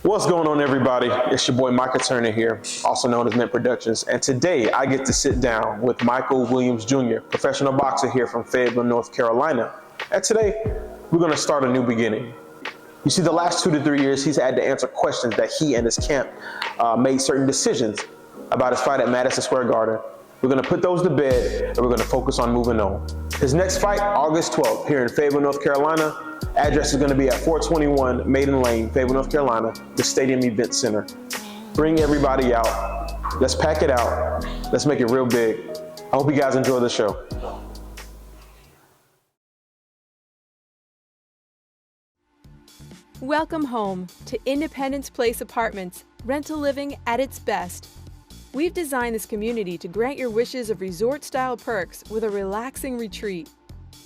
What's going on, everybody? It's your boy Michael Turner here, also known as Mint Productions, and today I get to sit down with Michael Williams Jr., professional boxer here from Fayetteville, North Carolina. And today we're going to start a new beginning. You see, the last 2 to 3 years, he's had to answer questions that he and his camp made certain decisions about his fight at Madison Square Garden. We're going to put those to bed, and we're going to focus on moving on. His next fight, August 12th, here in Fayetteville, North Carolina. Address is going to be at 421 Maiden Lane, Fayetteville, North Carolina, the Stadium Event Center. Bring everybody out. Let's pack it out. Let's make it real big. I hope you guys enjoy the show. Welcome home to Independence Place Apartments, rental living at its best. We've designed this community to grant your wishes of resort-style perks with a relaxing retreat.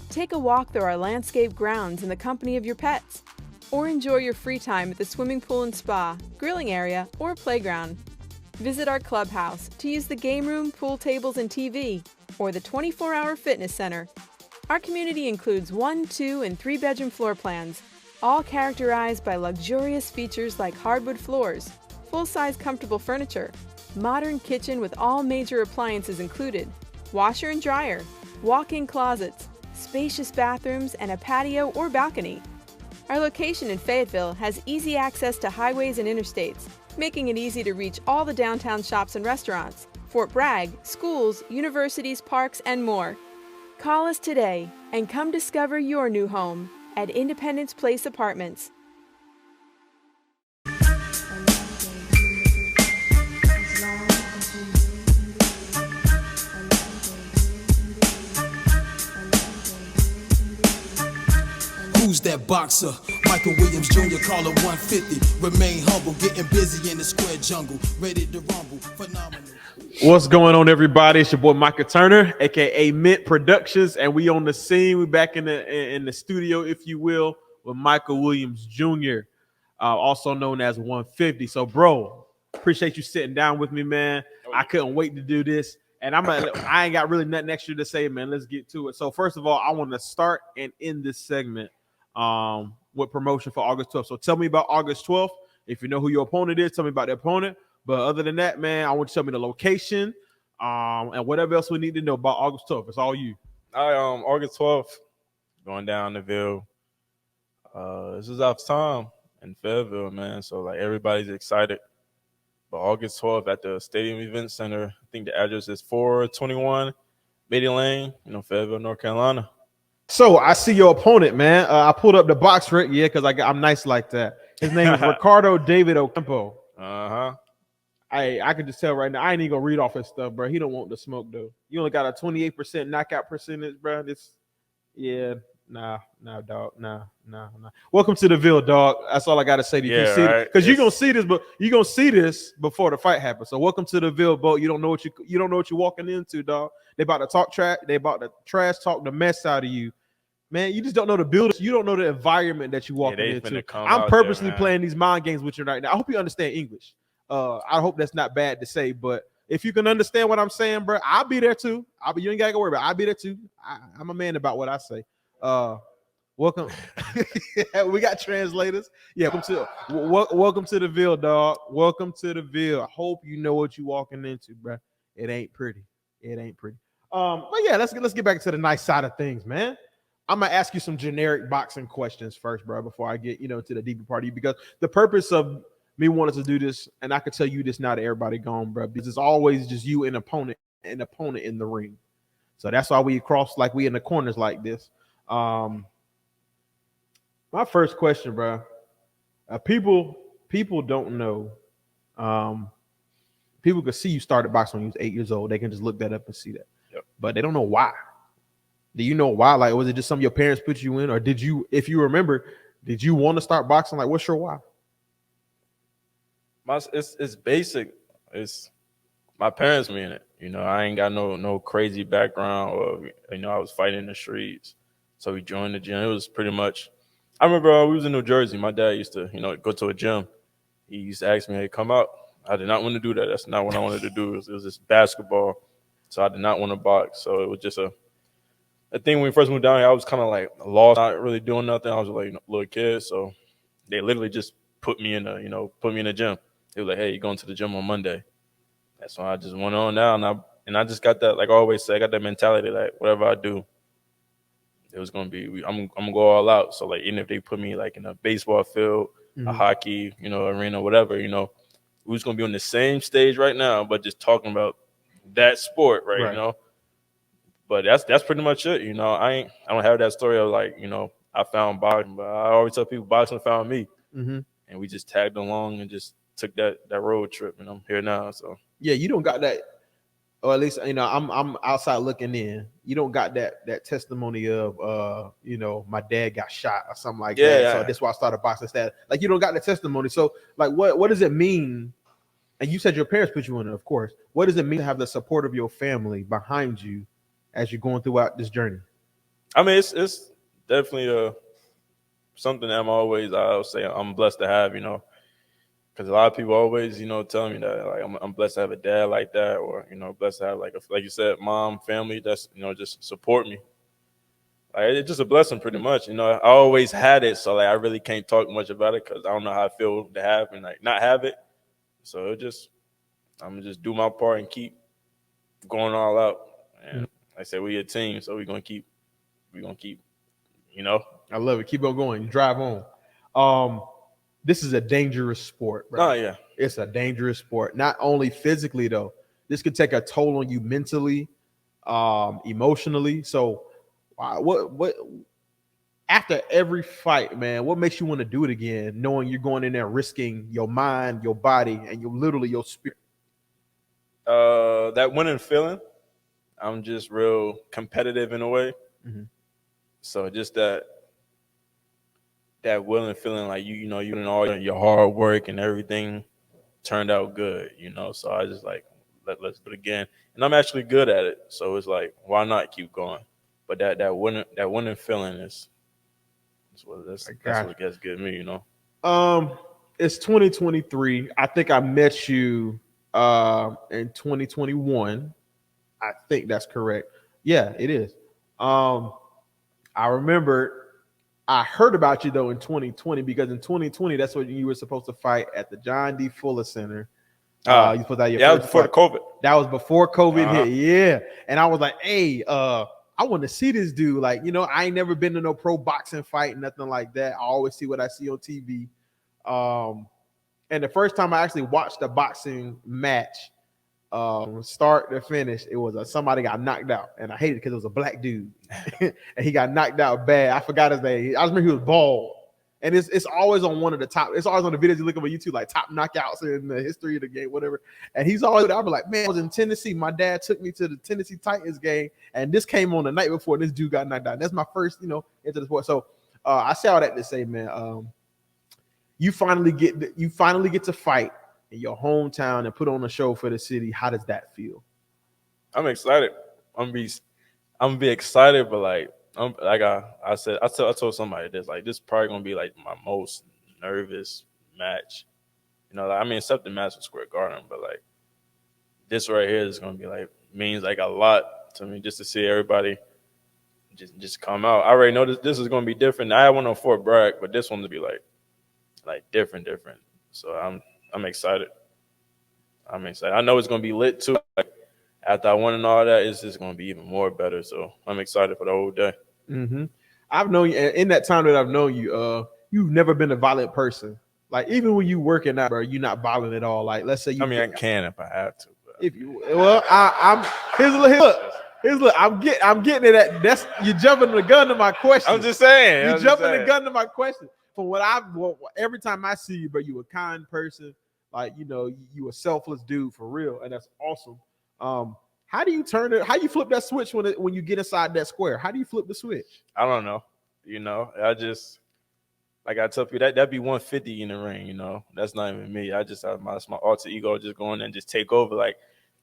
Take a walk through our landscape grounds in the company of your pets, or enjoy your free time at the swimming pool and spa, grilling area, or playground. Visit our clubhouse to use the game room, pool tables, and TV, or the 24-hour fitness center. Our community includes 1, 2, and 3-bedroom floor plans, all characterized by luxurious features like hardwood floors, full-size comfortable furniture, modern kitchen with all major appliances included, washer and dryer, walk-in closets, spacious bathrooms, and a patio or balcony. Our location in Fayetteville has easy access to highways and interstates, making it easy to reach all the downtown shops and restaurants, Fort Bragg, schools, universities, parks, and more. Call us today and come discover your new home at Independence Place Apartments. Who's that boxer? Michael Williams Jr., call it 150. Remain humble, getting busy in the square jungle. Ready to rumble, phenomenal. What's going on, everybody? It's your boy Michael Turner, aka Mint Productions, and we on the scene. We back in the studio, if you will, with Michael Williams Jr., also known as 150. So, bro, appreciate you sitting down with me, man. I couldn't wait to do this, and I ain't got really nothing extra to say, man. Let's get to it. So, first of all, I want to start and end this segment with promotion for August 12th. So tell me about August 12th. If you know who your opponent is, tell me about the opponent. But other than that, man, I want you to tell me the location, and whatever else we need to know about August 12th. It's all you. All right, August 12th, going down the Ville. This is our time in Fayetteville, man. So like everybody's excited. But August 12th at the Stadium Event Center, I think the address is 421 Maiden Lane, Fayetteville, North Carolina. So I see your opponent, man. I pulled up the box right, yeah, because I'm nice like that. His name is Ricardo David Ocampo. I could just tell right now. I ain't even gonna read off his stuff, bro. He don't want the smoke though. You only got a 28% knockout percentage, bro. Nah, dog. Nah. Welcome to the Ville, dog. That's all I gotta say to you. Because you're gonna see this, but you're gonna see this before the fight happens. So welcome to the Ville, boat. You don't know what you're walking into, dog. They about to talk trash. They about to trash talk the mess out of you, man. You just don't know the building. You don't know the environment that you walking into. I'm purposely playing these mind games with you right now. I hope you understand English. I hope that's not bad to say, but if you can understand what I'm saying, bro, I'll be there too. You ain't gotta worry about it. I'll be there too. I'm a man about what I say. Welcome. We got translators. Yeah, welcome to the Ville, dog. Welcome to the Ville. I hope you know what you walking into, bro. It ain't pretty. But yeah, let's get back to the nice side of things, man. I'm gonna ask you some generic boxing questions first, bro, before I get to the deeper part of you, because the purpose of me wanting to do this, and I can tell you this now that everybody gone, bro, because it's always just you and opponent in the ring. So that's why we cross like we in the corners like this. My first question, bro. People don't know. People can see you started boxing when you was 8 years old. They can just look that up and see that. Yep. But they don't know why. Do you know why? Like, was it just something your parents put you in, or did you, if you remember, did you want to start boxing? Like, what's your why? It's basic. It's my parents me in it. I ain't got no crazy background, or I was fighting in the streets. So we joined the gym. It was pretty much. I remember we was in New Jersey. My dad used to go to a gym. He used to ask me, "Hey, come out." I did not want to do that. That's not what I wanted to do. It was just basketball. So I did not want to box. So it was just a thing when we first moved down here. I was kind of like lost, not really doing nothing. I was like a little kid. So they literally just put me in the gym. They were like, hey, you're going to the gym on Monday. That's why I just went on now, and I just got that, like I always say, I got that mentality that whatever I do, it was gonna be, I'm gonna go all out. So like, even if they put me like in a baseball field, a hockey, arena, whatever, we was gonna be on the same stage right now, but just talking about that sport, right? But that's pretty much it. I don't have that story of like, I found boxing, but I always tell people boxing found me, and we just tagged along and just took that road trip, and I'm here now. So yeah, you don't got that, or at least I'm outside looking in. You don't got that testimony of my dad got shot or something like that. So that's why I started boxing. Like you don't got the testimony. So like what does it mean? And you said your parents put you in it, of course. What does it mean to have the support of your family behind you as you're going throughout this journey? I mean, it's definitely something that I'll say I'm blessed to have, because a lot of people always, tell me that like I'm blessed to have a dad like that, or blessed to have like you said, mom, family that's just support me. Like it's just a blessing, pretty much. I always had it, so like I really can't talk much about it because I don't know how I feel to have and like not have it. So I'm gonna just do my part and keep going all out. And like I said, we a team, so we're gonna keep. I love it. Keep on going. Drive on. This is a dangerous sport, bro. Oh yeah, it's a dangerous sport. Not only physically though, this could take a toll on you mentally, emotionally. So, what after every fight, man? What makes you want to do it again, knowing you're going in there risking your mind, your body, and your spirit? That winning feeling. I'm just real competitive in a way. So just that willing feeling like you doing all your hard work and everything turned out good, So I just like let's do it again, and I'm actually good at it. So it's like, why not keep going? But that winning feeling is what gets good me, It's 2023. I think I met you in 2021. I think that's correct. Yeah, it is. I remember I heard about you though in 2020, because in 2020 that's when you were supposed to fight at the John D. Fuller Center. You supposed to have your that was before the COVID. That was before COVID hit. Yeah, and I was like, hey, I want to see this dude. Like, I ain't never been to no pro boxing fight, nothing like that. I always see what I see on TV. And the first time I actually watched a boxing match, start to finish, it was somebody got knocked out, and I hated it because it was a black dude, and he got knocked out bad. I forgot his name. I just remember he was bald, and it's always on one of the top. It's always on the videos you look up on YouTube, like top knockouts in the history of the game, whatever. And he's always. I'll be like, man, I was in Tennessee. My dad took me to the Tennessee Titans game, and this came on the night before. This dude got knocked out. And that's my first, into the sport. So I say all that to say, man, you finally get to fight in your hometown and put on a show for the city. How does that feel? I'm excited. I'm gonna be excited, but like I told somebody this, like, this is probably gonna be like my most nervous match. Except the Madison Square Garden, but like this right here is gonna be like means like a lot to me, just to see everybody just come out. I already know this is gonna be different. I had one on Fort Bragg, but this one to be like different. So I'm excited. I know it's gonna be lit too. Like, after I won and all that, it's just gonna be even more better. So I'm excited for the whole day. I've known you in that time that I've known you. You've never been a violent person. Like, even when you working out, bro, you're not violent at all. Like, let's say you. I can if I have to. If you, well, I'm here's look. I'm getting it at that's you jumping the gun to my question. I'm just saying. You jumping the gun to my question. From every time I see you, bro, you a kind person. Like, you a selfless dude for real, and that's awesome. How do you turn it? How you flip that switch when you get inside that square? How do you flip the switch? I don't know. I just, like I tell people, that'd be 150 in the ring. That's not even me. I just have my alter ego just going and just take over. Like,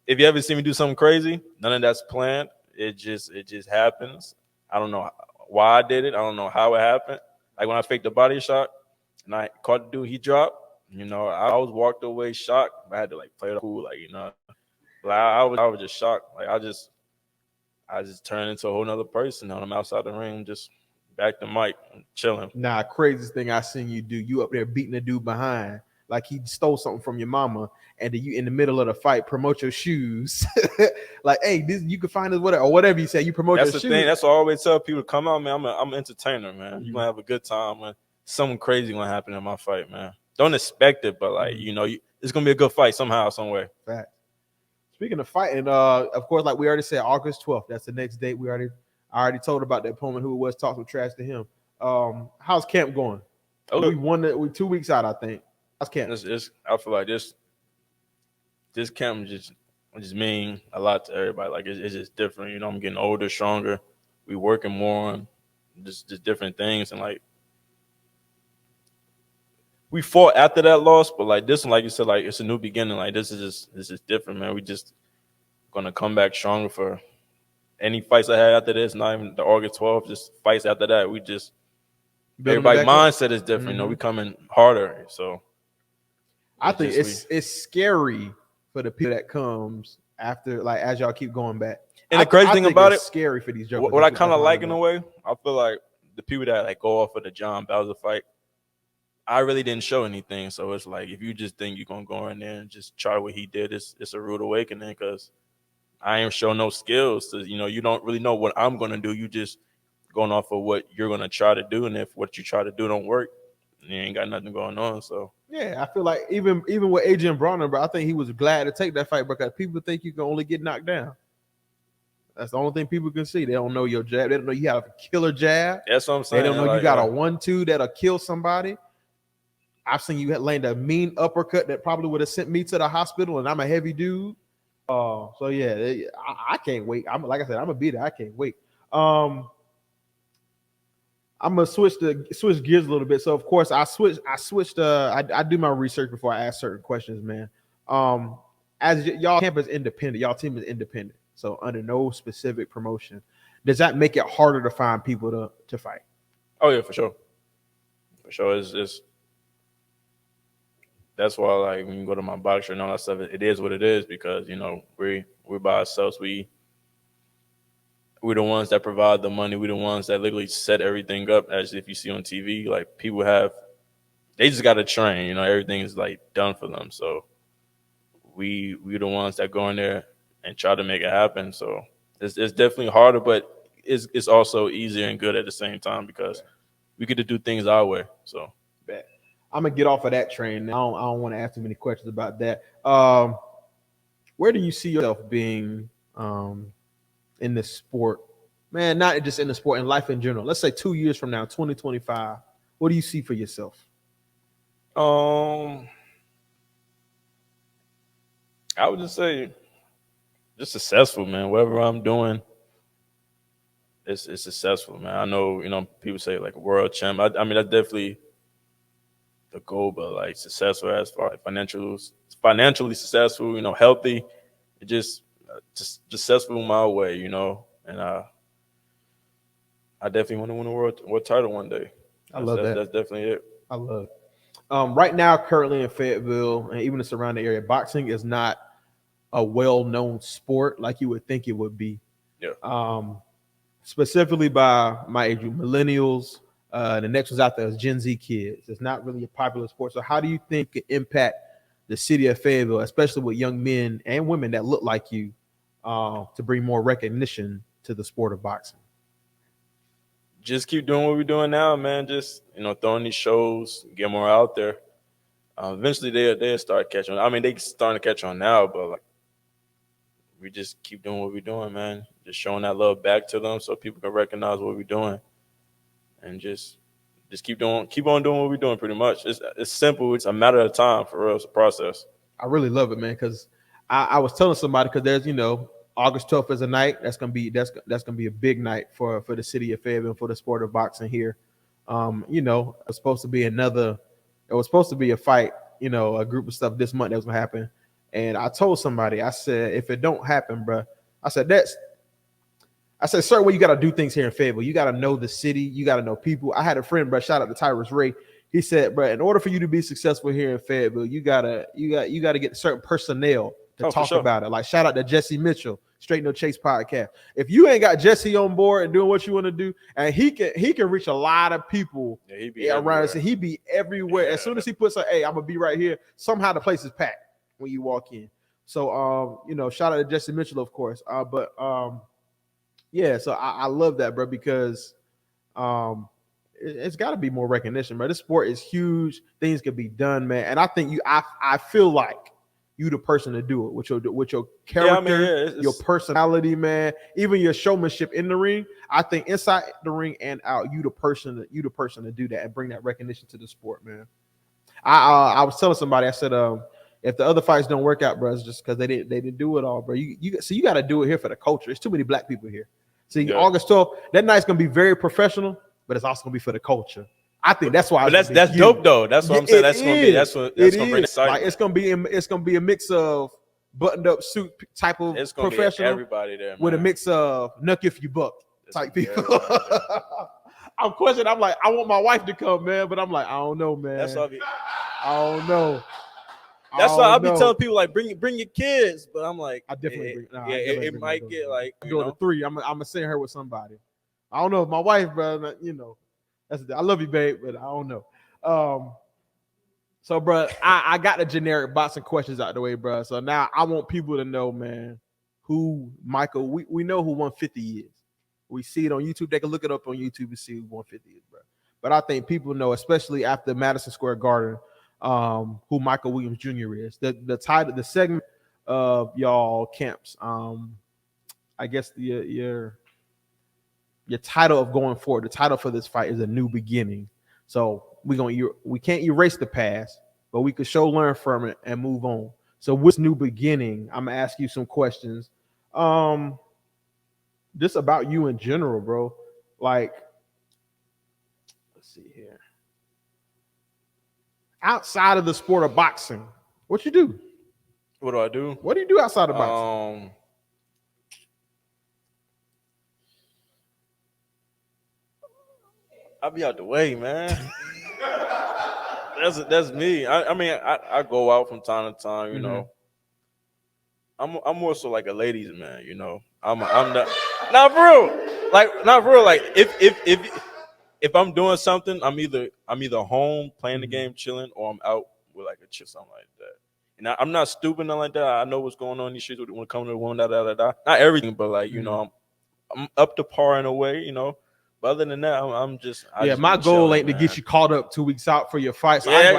if you ever see me do something crazy, none of that's planned. It just happens. I don't know why I did it. I don't know how it happened. Like when I faked the body shot and I caught the dude, he dropped. I was walked away shocked. I had to like play it cool, Like I was just shocked. Like I just turned into a whole nother person. I'm outside the ring, just back to Mike, I'm chilling. Nah, craziest thing I seen you do, you up there beating a dude behind like he stole something from your mama, and then you in the middle of the fight promote your shoes. Like, hey, this you can find this whatever or whatever you say. You promote That's your the shoes. thing. That's what I always tell people. Come on, man. I'm an entertainer, man. You're gonna have a good time, man. Something crazy gonna happen in my fight, man. Don't expect it, but like it's gonna be a good fight somehow, some way. Fact. Speaking of fighting, of course, like we already said, August 12th. That's the next date. I already told about the opponent who it was. Talked some trash to him. How's camp going? Oh, we 2 weeks out, I think. How's camp? I feel like this camp just mean a lot to everybody. Like it's just different. I'm getting older, stronger. We working more on just different things, and like we fought after that loss, but like this one, like you said, like it's a new beginning. Like this is different, man. We just gonna come back stronger for any fights I had after this. Not even the August 12th, just fights after that. We just everybody's mindset is different. We coming harder. So I think it's scary for the people that comes after, like as y'all keep going back. And the crazy thing about it, scary for these jokers. What I kind of like in a way, I feel like the people that like go off of the John Bowser fight, I really didn't show anything. So it's like if you just think you're gonna go in there and just try what he did, it's a rude awakening because I ain't show no skills. So, you don't really know what I'm gonna do. You just going off of what you're gonna try to do, and if what you try to do don't work, you ain't got nothing going on. So yeah, I feel like even with Adrian Bronner, bro, I think he was glad to take that fight because people think you can only get knocked down. That's the only thing people can see. They don't know your jab. They don't know you have a killer jab. That's what I'm saying. They don't know you got a 1-2 that'll kill somebody. I've seen you land a mean uppercut that probably would have sent me to the hospital, and I'm a heavy dude. So yeah, I can't wait. Like I said, I'm gonna be there. I can't wait. I'm gonna switch gears a little bit. So of course I do my research before I ask certain questions, man. As y'all camp is independent, y'all team is independent, so under no specific promotion. Does that make it harder to find people to fight? Oh yeah, for sure. For sure, it's that's why like when you go to my boxer and all that stuff, it is what it is because we're by ourselves. We're the ones that provide the money. We're the ones that literally set everything up. As if you see on TV, like people they just got to train. Everything is like done for them. So we're the ones that go in there and try to make it happen. So it's definitely harder, but it's also easier and good at the same time because we get to do things our way. So. I'm gonna get off of that train. I don't want to ask too many questions about that. Where do you see yourself being in this sport, man? Not just in the sport, in life in general. Let's say 2 years from now, 2025. What do you see for yourself? I would just say, just successful, man. Whatever I'm doing, it's successful, man. I know, people say like a world champ. I mean, that's definitely the goal, but like successful as far as financially successful, healthy, just successful my way, and I definitely want to win a world title one day. I love that. That's definitely it. I love it. Right now, currently in Fayetteville and even the surrounding area, boxing is not a well-known sport like you would think it would be. Yeah. Specifically by my age group, millennials. The next one's out there is Gen Z kids. It's not really a popular sport. So how do you think it impact the city of Fayetteville, especially with young men and women that look like you, to bring more recognition to the sport of boxing? Just keep doing what we're doing now, man. Just, throwing these shows, get more out there. Eventually they'll start catching on. I mean, they starting to catch on now, but like we just keep doing what we're doing, man. Just showing that love back to them so people can recognize what we're doing. And just keep on doing what we're doing. Pretty much, it's simple. It's a matter of time for real. It's a process. I really love it, man. Because I was telling somebody because there's August 12th is a night that's gonna be a big night for the city of Fayetteville, for the sport of boxing here. It was supposed to be a fight. A group of stuff this month that was gonna happen. And I told somebody, I said, if it don't happen, bro, I said certain way you got to do things here in Fayetteville. You got to know the city. You got to know people. I had a friend, bro, shout out to Tyrus Ray. He said, bro, in order for you to be successful here in Fayetteville, you gotta get certain personnel to talk about it. Like shout out to Jesse Mitchell. Straight No Chase podcast. If you ain't got Jesse on board and doing what you want to do, and he can reach a lot of people around us. He be everywhere. As soon as he puts hey, I'm gonna be right here. Somehow the place is packed when you walk in. So shout out to Jesse Mitchell, of course. Yeah, so I love that, bro, because it's got to be more recognition, bro. This sport is huge. Things can be done, man. And I think I feel like you the person to do it with your character, your personality, man. Even your showmanship in the ring. I think inside the ring and out, you the person to do that and bring that recognition to the sport, man. I was telling somebody, I said, if the other fights don't work out, bro, it's just because they didn't do it all, bro. You got to do it here for the culture. There's too many black people here. See, August 12th, that night's gonna be very professional, but it's also gonna be for the culture. I think that's why. But that's dope though. That's what I'm saying. That's gonna bring excitement. Like it's gonna be a mix of buttoned up suit type of professional. Everybody there, man. With a mix of nuck if you buck type people. I'm questioning. I'm like, I want my wife to come, man, but I'm like, I don't know, man. That's what I don't know. That's why I'll be telling people like bring your kids, but I'm like I definitely it might get like go to 3. I'm gonna send her with somebody. I don't know if my wife, bro. I love you, babe, but I don't know. So, bro, I got the generic boxing questions out the way, bro. So now I want people to know, man, who Michael. We know who 150 is. We see it on YouTube. They can look it up on YouTube and see who 150 is, bro. But I think people know, especially after Madison Square Garden, who Michael Williams Jr. is. The title, the segment of y'all camps. I guess your title of going forward, the title for this fight is A New Beginning. So we can't erase the past, but we could learn from it and move on. So what's new beginning? I'm gonna ask you some questions. Just about you in general, bro. Like, let's see here. Outside of the sport of boxing, what you do? What do I do? What do you do outside of boxing? I'll be out the way, man. That's me. I mean, I go out from time to time, you know. I'm more so like a ladies man, you know. I'm not real. Like if I'm doing something, I'm either home playing the game, chilling, or I'm out with like a chick, something like that. And I'm not stupid, nothing like that. I know what's going on in these streets when it comes to the woman, Not everything, but like, you know, I'm up to par in a way, you know. But other than that, I'm just my goal ain't to get you caught up 2 weeks out for your fight. So I ain't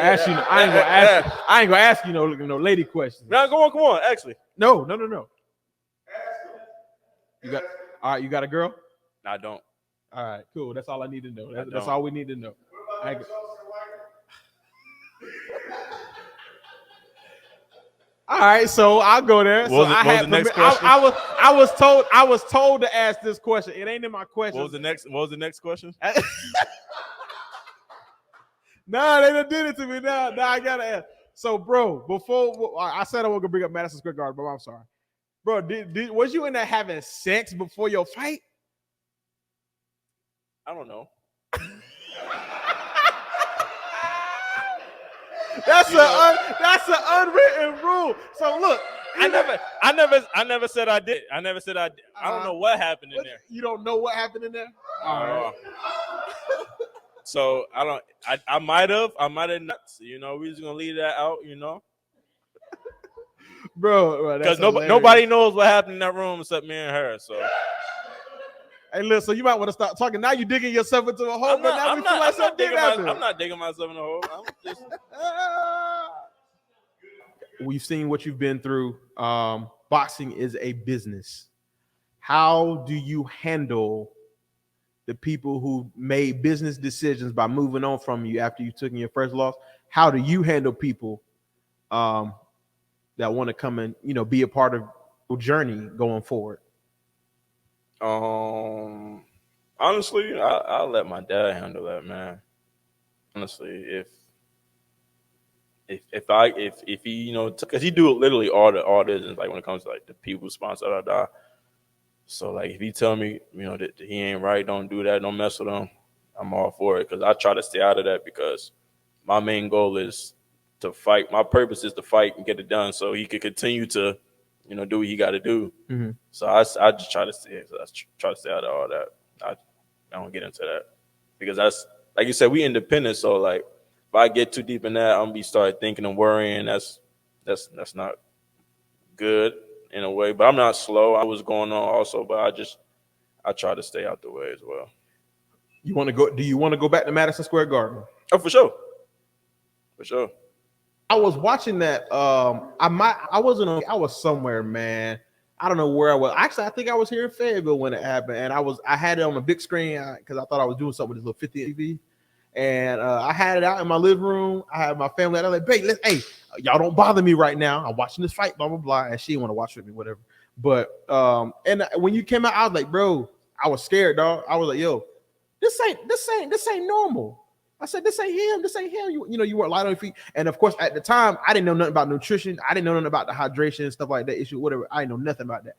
gonna ask you no lady questions. No, come on, actually. No. You got all right, you got a girl? No, I don't. All right, cool. That's all I need to know. That's all we need to know. All right, so I'll go there. I was told to ask this question. It ain't in my question. What was the next question? Nah, they done did it to me. Now I gotta ask. So, bro, before I said I wasn't gonna bring up Madison Square Garden, but I'm sorry, bro. Was you in there having sex before your fight? I don't know. That's an unwritten rule. So look, I never said I did. I never said I did. I don't know what happened in there. You don't know what happened in there? All right. So I might have not. You know, we're just gonna leave that out. You know, bro. Because nobody knows what happened in that room except me and her. So. Hey, listen, so you might want to stop talking. Now you're digging yourself into a hole, I'm not digging myself in a hole. I'm just... We've seen what you've been through. Boxing is a business. How do you handle the people who made business decisions by moving on from you after you took in your first loss? How do you handle people that want to come and, you know, be a part of your journey going forward? Honestly, I'll let my dad handle that, man. Honestly, if he, you know, because he do literally all this, like when it comes to like the people sponsor, so like if he tell me, you know, that he ain't right, don't do that, don't mess with him, I'm all for it, because I try to stay out of that, because my main goal is to fight. My purpose is to fight and get it done, so he could continue to, do what he got to do. Mm-hmm. So I just try to stay out of all that. I don't get into that because that's like you said, we independent. So like if I get too deep in that, I'm gonna be start thinking and worrying. That's not good in a way. But I'm not slow. I was going on also, but I try to stay out the way as well. You want to go? Do you want to go back to Madison Square Garden? Oh, for sure. For sure. I was watching that. I was somewhere, man. I don't know where I was. Actually, I think I was here in Fayetteville when it happened, and I had it on the big screen because I thought I was doing something with this little 50 TV, and I had it out in my living room. I had my family. I was like, "Babe, hey, y'all don't bother me right now. I'm watching this fight, blah blah blah." And she didn't want to watch with me, whatever. But and when you came out, I was like, "Bro," I was scared, dog. I was like, "Yo, this ain't normal." I said, this ain't him. You weren't light on your feet. And of course, at the time, I didn't know nothing about nutrition. I didn't know nothing about the hydration and stuff like that issue, whatever. I didn't know nothing about that.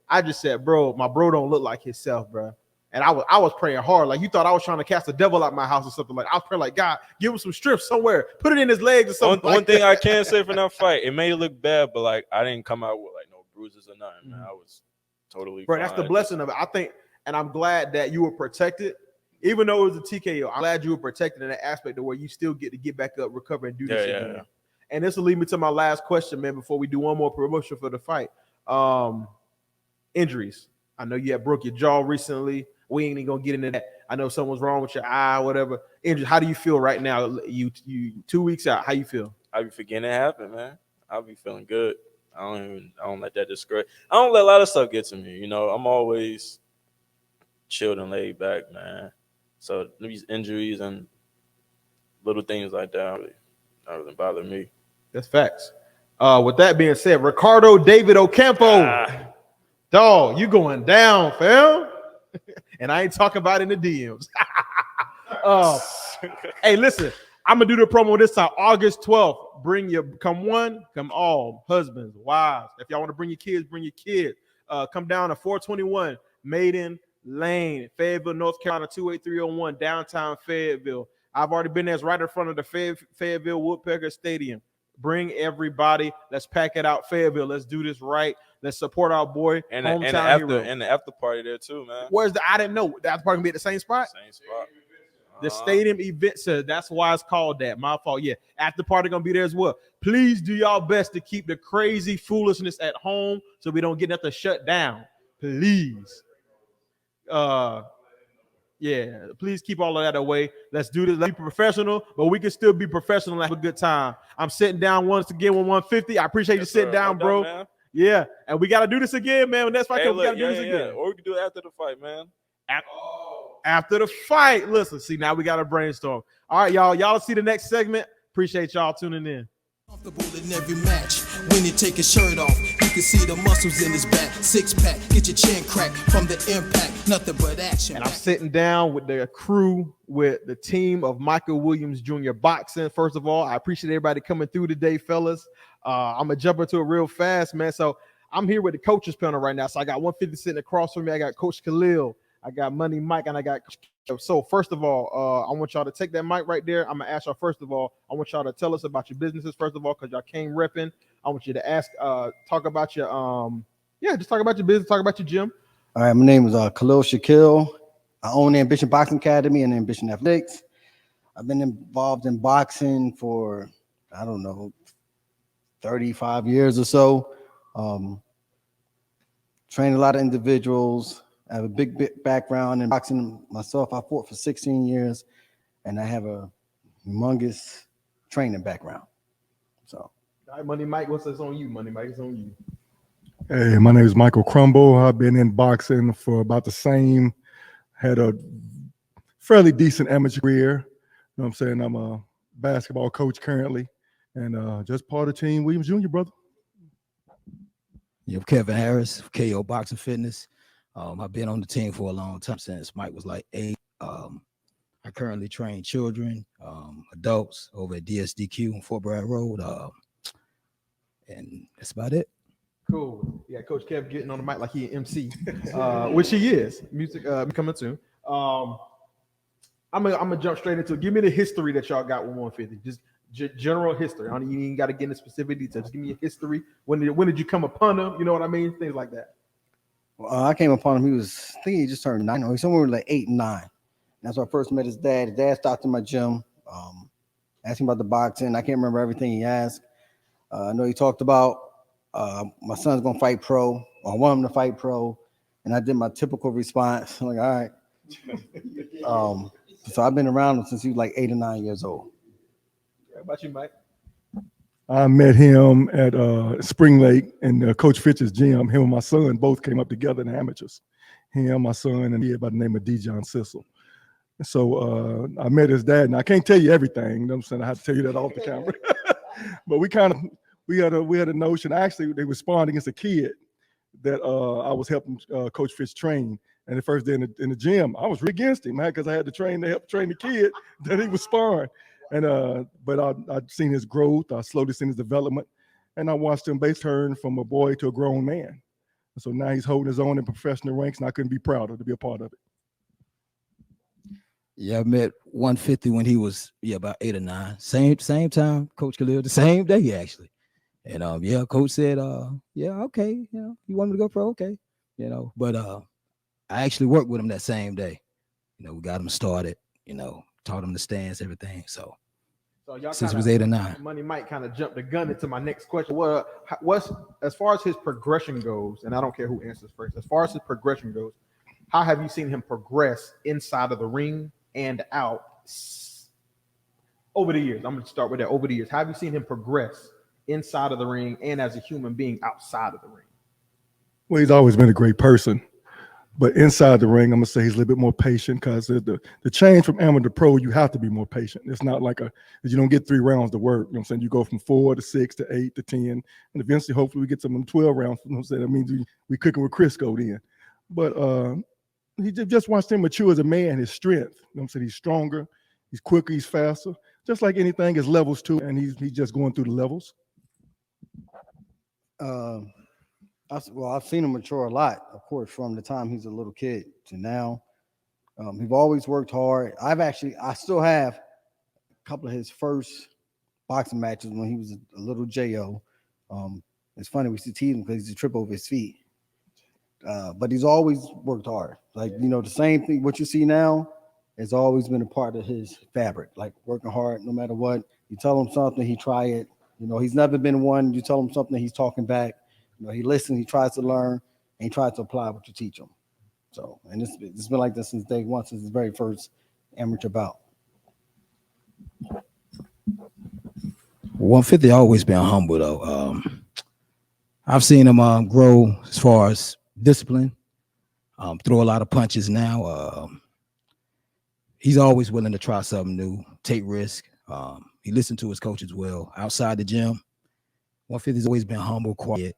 I just said, bro, my bro don't look like himself, bro. And I was praying hard. Like you thought I was trying to cast the devil out my house or something. Like I was praying like, God, give him some strength somewhere. Put it in his legs or something. One thing I can say from that fight, it may look bad, but like I didn't come out with like no bruises or nothing, man. I was totally bro, fine. That's the blessing of it. I think, and I'm glad that you were protected. Even though it was a TKO, I'm glad you were protected in that aspect of where you still get to get back up, recover, and do this again. Yeah. And this will lead me to my last question, man, before we do one more promotion for the fight. Injuries. I know you had broke your jaw recently. We ain't even gonna get into that. I know something's wrong with your eye, whatever. Injuries. How do you feel right now? You 2 weeks out. How you feel? I be forgetting it happened, man. I'll be feeling good. I don't let that discourage. I don't let a lot of stuff get to me. I'm always chilled and laid back, man. So these injuries and little things like that don't really bother me. That's facts. With that being said, Ricardo David Ocampo, dog, you going down, fam? And I ain't talking about in the DMs. Hey, listen, I'm gonna do the promo this time, August 12th. Come one, come all, husbands, wives. If y'all want to bring your kids, bring your kids. Come down to 421 Maiden Lane, Fayetteville, North Carolina, 28301, downtown Fayetteville. I've already been there. It's right in front of the Fayetteville Woodpecker Stadium. Bring everybody. Let's pack it out, Fayetteville. Let's do this right. Let's support our boy, and hometown hero. And the after party there too, man. I didn't know. The after party gonna be at the same spot? Same spot. The Stadium Event Center. That's why it's called that. My fault. Yeah. After party gonna be there as well. Please do y'all best to keep the crazy foolishness at home so we don't get nothing shut down. Please. Yeah, please keep all of that away. Let's do this. Let's be professional, but we can still be professional and have a good time. I'm sitting down once again with 150. I appreciate you sitting down, bro. Man. Yeah, and we got to do this again, man. When that's fight comes, we got to do this again. Or we can do it after the fight, man. After the fight. Listen, see, now we got to brainstorm. All right, y'all. Y'all see the next segment. Appreciate y'all tuning in. Comfortable in every match. When you take his shirt off, you can see the muscles in his back. Six pack, get your chin cracked from the impact. Nothing but action. And I'm sitting down with the crew, with the team of Michael Williams Jr. Boxing. First of all, I appreciate everybody coming through today, fellas. I'm gonna jump into it real fast, man. So I'm here with the coaches panel right now. So I got 150 sitting across from me. I got Coach Khalil, I got Money Mike, and I got. So first of all, I want y'all to take that mic right there. I'm gonna ask y'all first of all. I want y'all to tell us about your businesses first of all, because y'all came repping. I want you to talk about your just talk about your business, talk about your gym. All right, my name is Khalil Shaquille. I own the Ambition Boxing Academy and Ambition Athletics. I've been involved in boxing for 35 years or so. Trained a lot of individuals. I have a big background in boxing myself. I fought for 16 years, and I have a humongous training background. So, all right, Money Mike, what's this on you? Money Mike, it's on you. Hey, my name is Michael Crumble. I've been in boxing for about the same. Had a fairly decent amateur career. You know what I'm saying? I'm a basketball coach currently, and just part of Team Williams Jr., brother. Yeah, Kevin Harris, KO Boxing Fitness. I've been on the team for a long time, since Mike was like 8. I currently train children, adults over at DSDQ on Fort Bragg Road, and that's about it. Cool. Yeah, Coach Kev getting on the mic like he an MC, which he is. Music coming soon. I'm gonna jump straight into it. Give me the history that y'all got with 150. Just general history. I don't even got to get into specific details. Just give me a history. When did you come upon him? You know what I mean? Things like that. Well, I came upon him. I think he just turned 9. Or he's somewhere like 8 and 9. That's when I first met his dad. His dad stopped in my gym, asked him about the boxing. I can't remember everything he asked. I know he talked about my son's gonna fight pro. I want him to fight pro, and I did my typical response. I'm like, all right. So I've been around him since he was like 8 or 9 years old. How about you, Mike? I met him at Spring Lake in Coach Fitch's gym. Him and my son both came up together in amateurs. Him, my son, and he by the name of Dijon Sissel. So I met his dad, and I can't tell you everything. You know what I'm saying? I have to tell you that off the camera. But we had a notion. Actually, they responded against a kid that I was helping Coach Fitch train. And the first day in the gym, I was really against him, because I had to help train the kid that he was sparring. And but I'd seen his growth. I slowly seen his development, and I watched him turn from a boy to a grown man. So now he's holding his own in professional ranks, and I couldn't be prouder to be a part of it. Yeah, I met 150 when he was about 8 or 9. Same time, Coach Khalil, the same day actually. And Coach said, okay, you want me to go pro? Okay, But I actually worked with him that same day. We got him started. Taught him the stance, everything. So y'all since he was 8 or 9. Money Mike kind of jumped the gun into my next question. What's as far as his progression goes, and I don't care who answers first. As far as his progression goes, how have you seen him progress inside of the ring and out over the years? I'm going to start with that. Over the years, how have you seen him progress inside of the ring and as a human being outside of the ring? Well, he's always been a great person. But inside the ring, I'm going to say he's a little bit more patient, because the change from amateur to pro, you have to be more patient. It's not like you don't get 3 rounds to work. You know what I'm saying? You go from 4 to 6 to 8 to 10. And eventually, hopefully, we get some of them 12 rounds. You know what I'm saying? That means we cooking with Crisco then. But he just watched him mature as a man, his strength. You know what I'm saying? He's stronger, he's quicker, he's faster. Just like anything, is levels too, and he's just going through the levels. I've seen him mature a lot, of course, from the time he's a little kid to now. He's always worked hard. I still have a couple of his first boxing matches when he was a little J.O. It's funny, we used to tease him because he used to trip over his feet. But he's always worked hard. Like, the same thing, what you see now has always been a part of his fabric, like working hard no matter what. You tell him something, he try it. He's never been one, you tell him something, he's talking back. He listens, he tries to learn, and he tries to apply what you teach him. So, and it's been like this since day one, since his very first amateur bout. 150 always been humble though. I've seen him grow as far as discipline, throw a lot of punches now. He's always willing to try something new, take risk. He listened to his coaches well. Outside the gym, 150's always been humble, quiet,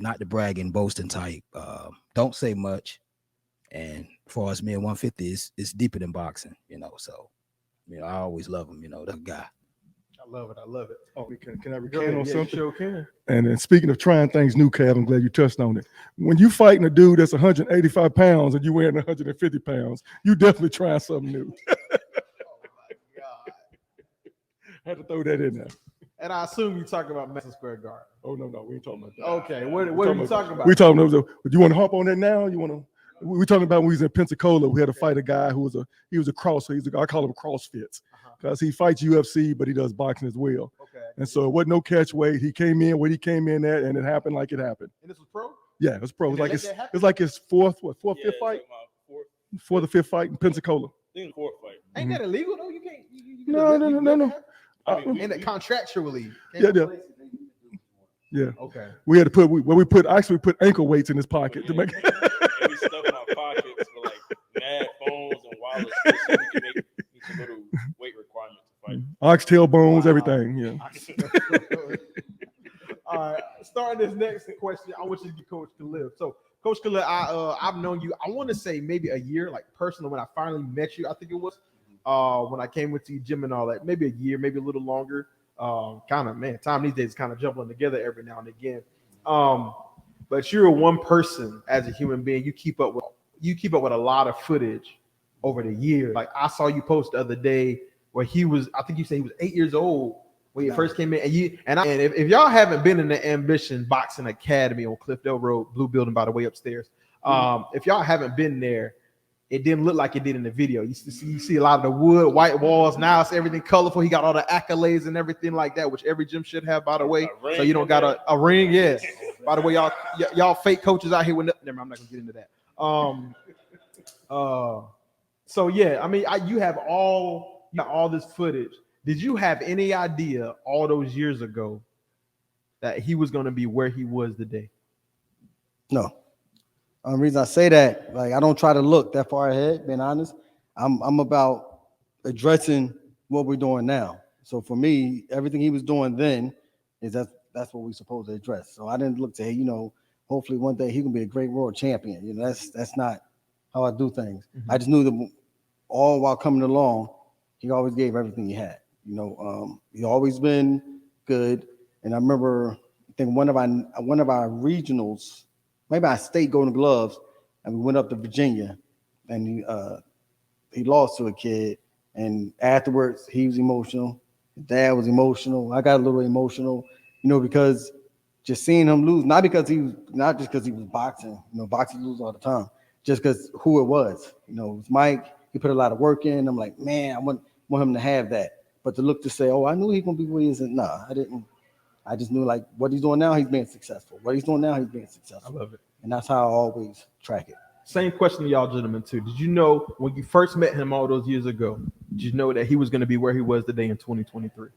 not the bragging, boasting type. Don't say much. And as far as me and 150, it's deeper than boxing, So, I always love him, that guy. I love it. Oh, can I recant on something? You sure can. And then speaking of trying things new, Kev, I'm glad you touched on it. When you fighting a dude that's 185 pounds and you weighing 150 pounds, you definitely trying something new. Oh my God. Had to throw that in there. And I assume you're talking about Madison Square Garden. Oh, no, we ain't talking about that. Okay, what are you talking about? We talking about. Do you want to hop on that now? We're talking about when we was in Pensacola. We had to fight a guy who was a cross. I call him CrossFits, because he fights UFC, but he does boxing as well. Okay. And so it wasn't no catch weight. He came in what he came in at, and it happened like it happened. And this was pro? Yeah, it was pro. It's like his fourth, fifth fight? Fourth or fifth fight in Pensacola. Fourth fight. Ain't that illegal though? You can't. No. In it contractually. Yeah. Okay. We had to put ankle weights in his pocket to make. We stuff in our pockets with like mad phones and wallets so we can make each little weight requirement to fight. Oxtail bones, everything. Yeah. All right. Starting this next question, I want you to get Coach Khalil. So, Coach Khalil, I've known you. I want to say maybe a year, like personally, when I finally met you. I think it was when I came into your gym and all that. Maybe a year, maybe a little longer. Time these days is kind of jumbling together every now and again. But you're one person as a human being. You keep up with a lot of footage over the years. Like I saw you post the other day where I think you said he was 8 years old when you first came in, and if y'all haven't been in the Ambition Boxing Academy on Cliffdale Road, blue building by the way upstairs, if y'all haven't been there, it didn't look like it did in the video. You see a lot of the wood, white walls. Now it's everything colorful. He got all the accolades and everything like that, which every gym should have, by the way. So you don't got a ring, yes. By the way, y'all fake coaches out here with never mind, I'm not gonna get into that. So yeah, I mean, you have all this footage. Did you have any idea all those years ago that he was gonna be where he was today? No. The reason I say that, like, I don't try to look that far ahead, being honest. I'm about addressing what we're doing now. So for me, everything he was doing then is that's what we're supposed to address. So I didn't look to, hopefully one day he can be a great world champion. That's not how I do things. Mm-hmm. I just knew that all while coming along, he always gave everything he had. He always been good. And I remember, I think one of our regionals, maybe our state Golden Gloves, and we went up to Virginia, and he lost to a kid. And afterwards, he was emotional. His dad was emotional. I got a little emotional, because just seeing him lose, not just because he was boxing. Boxers lose all the time, just because who it was. It was Mike. He put a lot of work in. I'm like, man, I want him to have that. But to look to say, oh, I knew he's gonna be where he is. Nah, I didn't. I just knew, like, what he's doing now, he's being successful. What he's doing now, he's being successful. I love it. And that's how I always track it. Same question to y'all gentlemen too. Did you know when you first met him all those years ago, did you know that he was going to be where he was today in 2023?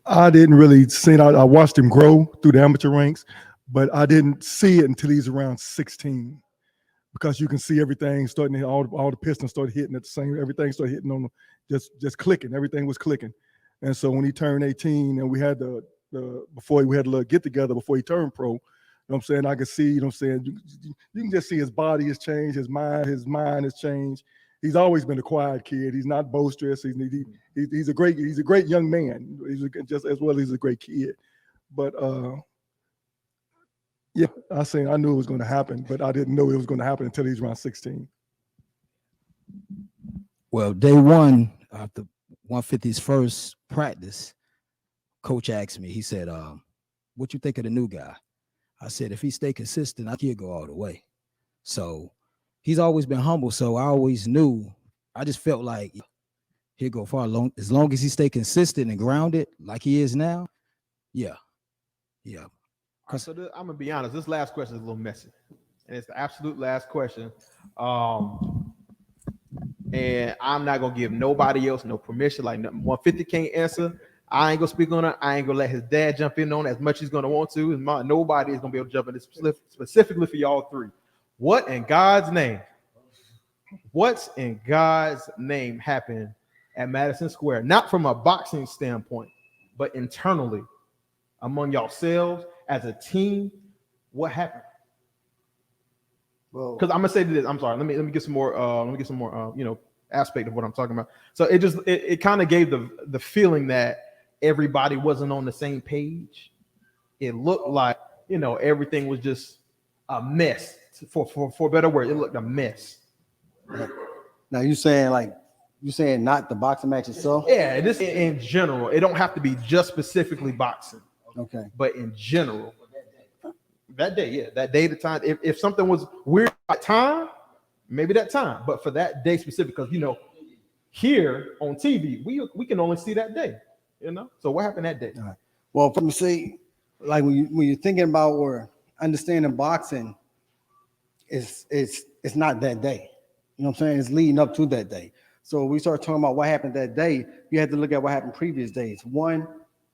I didn't really see it. I watched him grow through the amateur ranks, but I didn't see it until he's around 16, because you can see everything starting to, all the pistons started hitting at the same, everything started hitting on just clicking. Everything was clicking. And so when he turned 18 and we had before we had a little get together before he turned pro, I'm saying, I could see, you can just see his body has changed, his mind has changed. He's always been a quiet kid. He's not boisterous. He's a great young man. He's just as well as he's a great kid. But yeah, I knew it was going to happen, but I didn't know it was going to happen until he was around 16. Well, day one after 150's first practice, coach asked me, he said, what you think of the new guy? I said, if he stay consistent, he'll go all the way. So he's always been humble. So I always knew, I just felt like he'll go far as long as he stay consistent and grounded like he is now. Yeah. Yeah. Right, so I'm gonna be honest, this last question is a little messy. And it's the absolute last question. And I'm not gonna give nobody else no permission. Like 150 can't answer. I ain't gonna speak on it. I ain't gonna let his dad jump in on it as much as he's gonna want to. Nobody is gonna be able to jump in this specifically for y'all three. What's in God's name happened at Madison Square? Not from a boxing standpoint, but internally among yourselves as a team. What happened? Well, because I'm gonna say this. I'm sorry. Let me get some more. Aspect of what I'm talking about. So it kind of gave the feeling that everybody wasn't on the same page. It looked like, everything was just a mess. For a better word, it looked a mess. Now you saying not the boxing match itself? Yeah, this in general. It don't have to be just specifically boxing. Okay. But in general, that day, the time. If something was weird at time, maybe that time. But for that day specific, because here on TV, we can only see that day. So what happened that day? All right. Well, from say, like when you're thinking about or understanding boxing, it's not that day. You know what I'm saying? It's leading up to that day. So we start talking about what happened that day. You have to look at what happened previous days. One,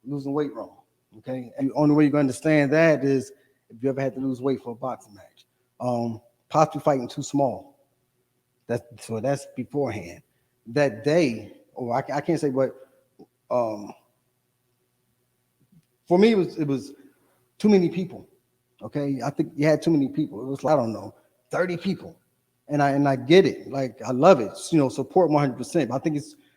losing weight wrong. Okay, and the only way you're going to understand that is if you ever had to lose weight for a boxing match. Possibly fighting too small. That's beforehand. That day, or I can't say what. For me, it was too many people. Okay, I think you had too many people. It was, I don't know, 30 people, and I get it. Like, I love it. Support 100%. But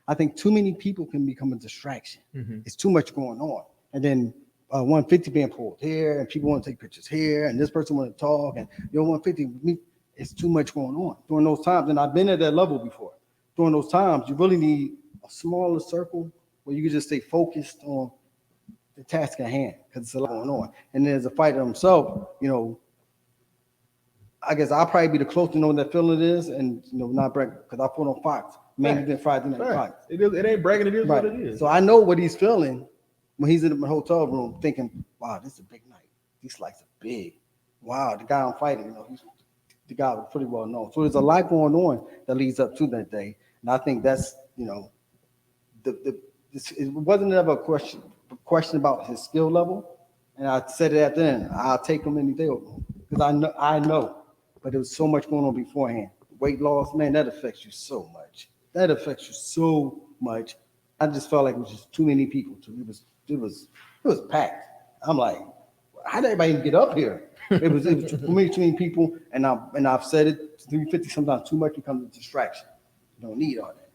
I think too many people can become a distraction. Mm-hmm. It's too much going on, and then 150 being pulled here, and people want to take pictures here, and this person want to talk, and 150. It's too much going on during those times, and I've been at that level before. During those times, you really need a smaller circle where you can just stay focused on the task at hand because it's a lot going on. And then as a fighter himself, you know, I guess I'll probably be the closest to know what that feeling is, and you know, not bragging because I fought on Fox. Maybe then Friday night Fox. It ain't bragging. It is Right. what it is. So I know what he's feeling when he's in the hotel room, thinking, "Wow, this is a big night. These lights are big. Wow, the guy I'm fighting, you know, the guy was pretty well known." So there's a lot going on that leads up to that day, and I think that's, you know, it wasn't ever a question about his skill level, and I said it at the end. I'll take him any day because I know, but there was so much going on beforehand. Weight loss, man, that affects you so much. That affects you so much. I just felt like it was just too many people. It was packed. I'm like, how did everybody even get up here? It was too many people, and I've said it 350 sometimes too much becomes a distraction. You don't need all that.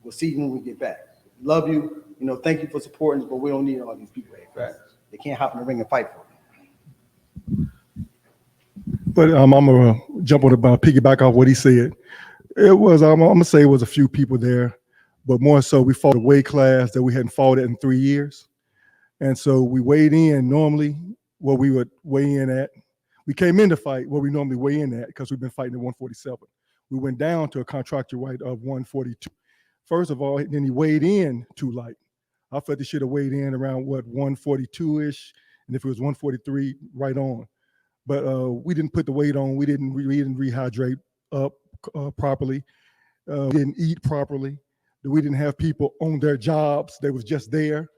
We'll see you when we get back. Love you. You know, thank you for supporting us, but we don't need all these people here. Right. They can't hop in the ring and fight for it. But I'm gonna jump on about piggyback off what he said. It was I'm gonna say it was a few people there, but more so we fought a weight class that we hadn't fought in 3 years, and so we weighed in normally what we would weigh in at. We came in to fight what we normally weigh in at because we've been fighting at 147. We went down to a contractor weight of 142. First of all, then he weighed in too light. I felt he should have weighed in around 142-ish, and if it was 143, right on. But we didn't put the weight on. We didn't rehydrate up properly. We didn't eat properly. We didn't have people on their jobs. They was just there.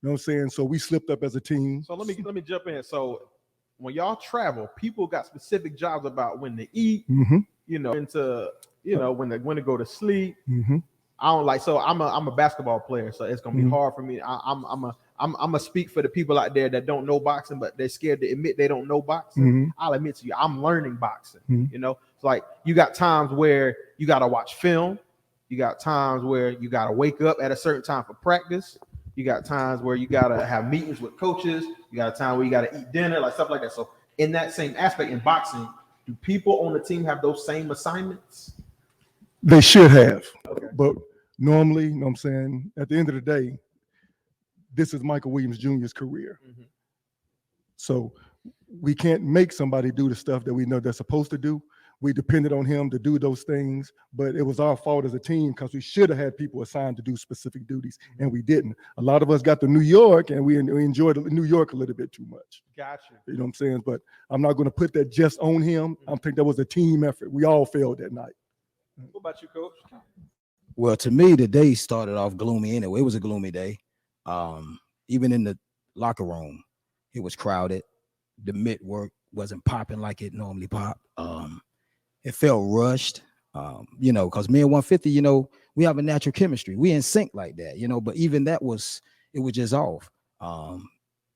You know what I'm saying? So we slipped up as a team. So let me jump in. So when y'all travel, people got specific jobs about when to eat. Mm-hmm. You know, into when to go to sleep. Mm-hmm. I don't like. So I'm a basketball player, so it's gonna be hard for me. I'm gonna speak for the people out there that don't know boxing, but they're scared to admit they don't know boxing. Mm-hmm. I'll admit to you, I'm learning boxing. Mm-hmm. You know, it's like you got times where you gotta watch film. You got times where you gotta wake up at a certain time for practice. You got times where you gotta have meetings with coaches. You got a time where you gotta eat dinner, like stuff like that. So in that same aspect in boxing, do people on the team have those same assignments? They should have. Okay. But normally, you know what I'm saying, at the end of the day, this is Michael Williams Jr.'s career. Mm-hmm. So we can't make somebody do the stuff that we know they're supposed to do. We depended on him to do those things, but it was our fault as a team because we should have had people assigned to do specific duties, and we didn't. A lot of us got to New York, and we enjoyed New York a little bit too much. Gotcha. You know what I'm saying? But I'm not going to put that just on him. I think that was a team effort. We all failed that night. What about you, Coach? Well, to me, the day started off gloomy anyway. It was a gloomy day. Even in the locker room, it was crowded. The mid work wasn't popping like it normally popped. It felt rushed, because me and 150, we have a natural chemistry. We in sync like that, but even that it was just off.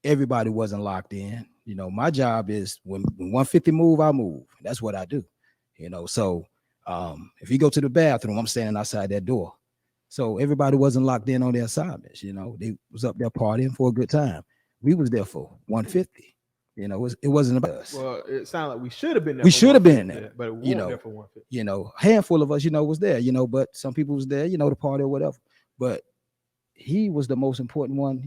Everybody wasn't locked in. My job is when 150 move, I move. That's what I do, So if you go to the bathroom, I'm standing outside that door. So everybody wasn't locked in on their assignments. They was up there partying for a good time. We was there for 150. It wasn't about us. Well, it sounded like we should have been there. We should have been there, but it wasn't there for 150. Handful of us, was there, but some people was there, to party or whatever. But he was the most important one,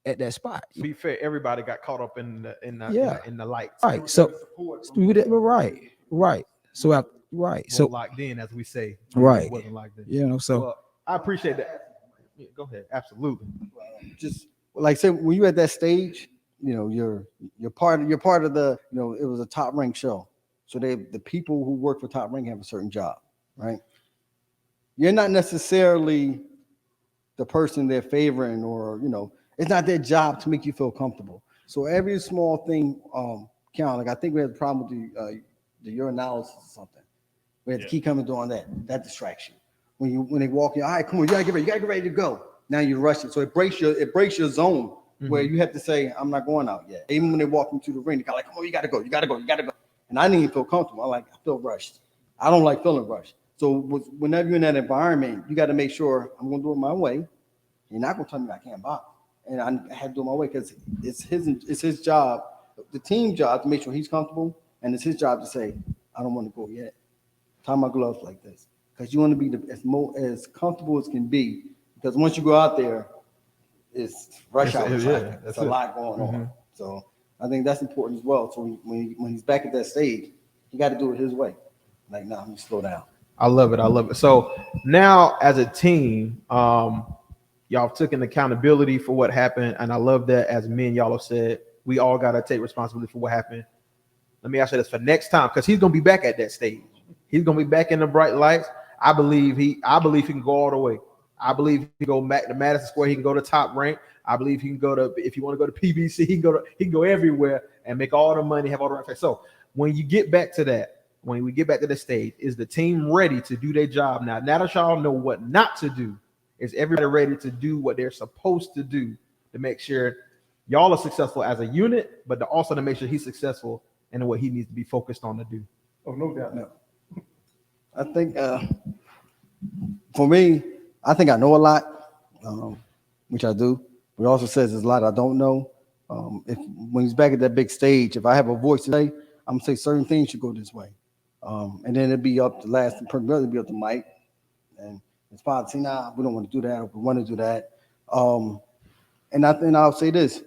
at that spot. To be fair, everybody got caught up in the lights. Right. So right. So So locked in, as we say. Right. It wasn't locked in. So well, I appreciate that. Yeah, go ahead. Absolutely. Just like I said, when you at that stage, you're part of the, it was a Top Rank show. So the people who work for Top Rank have a certain job, right? You're not necessarily the person they're favoring, or, it's not their job to make you feel comfortable. So every small thing count. Like I think we had a problem with the urinalysis or something. We had to keep coming doing that distraction. When they walk in, all right, come on, you gotta get ready to go. Now you're rushing. So it breaks your zone. Mm-hmm. Where you have to say, I'm not going out yet. Even when they walk into the ring, they're like, come on, you gotta go. And I didn't even feel comfortable. I feel rushed. I don't like feeling rushed. So whenever you're in that environment, you got to make sure I'm gonna do it my way. You're not gonna tell me I can't box. And I had to do it my way because it's his job, the team job, to make sure he's comfortable, and it's his job to say, I don't want to go yet. Tie my gloves like this. Because you want to be as comfortable as can be. Because once you go out there, it's rush hour yeah, traffic. that's It's a it. lot going on. So I think that's important as well. So when he's back at that stage, he got to do it his way. Like, nah, let me slow down. I love it. I love it. So now as a team, y'all took an accountability for what happened. And I love that as men, y'all have said, we all got to take responsibility for what happened. Let me ask you this for next time, because he's going to be back at that stage. He's going to be back in the bright lights. I believe he can go all the way. I believe he can go back to Madison Square. He can go to Top Rank. I believe he can go to, if you want to go to PBC, he can go everywhere and make all the money, have all the right things. So when you get back to that, when we get back to the stage, is the team ready to do their job now? Now that y'all know what not to do, is everybody ready to do what they're supposed to do to make sure y'all are successful as a unit, but also to make sure he's successful in what he needs to be focused on to do? Oh, no doubt. No. I think for me, I think I know a lot, which I do. But it also says there's a lot I don't know. When he's back at that big stage, if I have a voice today, I'm gonna say certain things should go this way, and then it'd be up to it'd be up to Mike and his father. See, nah, we don't want to do that. Or we want to do that. And I'll say this: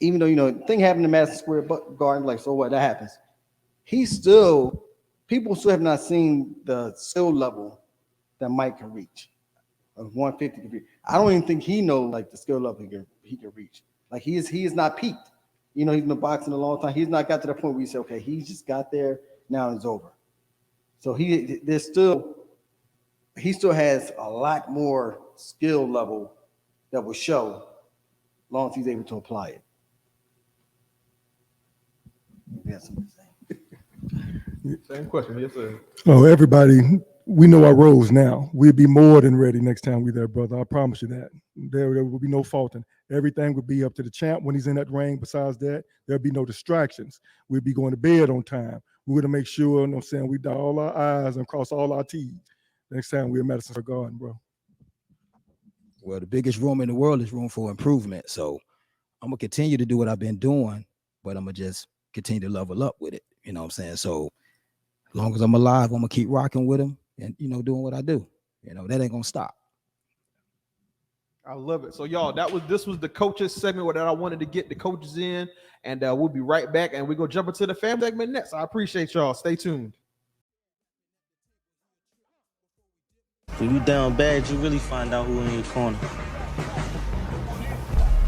even though the thing happened in Madison Square Garden, like, so what? That happens. People still have not seen the skill level that Mike can reach. Of 150 degree. I don't even think he knows like the skill level he can reach. Like he is not peaked. He's been boxing a long time. He's not got to the point where you say, okay, he just got there, now it's over. So he still has a lot more skill level that will show as long as he's able to apply it. Yes, Same question. Yes, sir. Oh, everybody, we know our roles now. We'll be more than ready next time we're there, brother. I promise you that. There will be no faulting. Everything will be up to the champ when he's in that ring. Besides that, there'll be no distractions. We'll be going to bed on time. We're going to make sure, we dot all our I's and cross all our T's. Next time we're at Madison Square Garden, bro. Well, the biggest room in the world is room for improvement. So I'm going to continue to do what I've been doing, but I'm going to just continue to level up with it. You know what I'm saying? So as long as I'm alive, I'm going to keep rocking with him and, doing what I do. That ain't going to stop. I love it. So y'all, this was the coaches segment that I wanted to get the coaches in, and we'll be right back, and we're going to jump into the family segment next. I appreciate y'all. Stay tuned. When you down bad, you really find out who in your corner.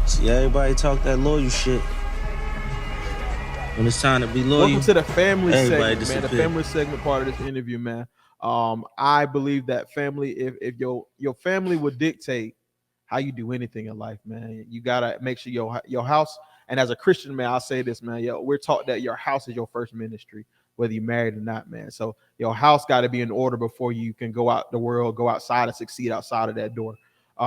See, everybody talk that loyal shit. When it's time to be loyal, welcome to the family segment, disappear. man. The family segment part of this interview, man. I believe that family, if your family would dictate how you do anything in life, man, you gotta make sure your house. And as a Christian, man, I'll say this, man. We're taught that your house is your first ministry, whether you're married or not, man. So your house got to be in order before you can go out the world, go outside and succeed outside of that door.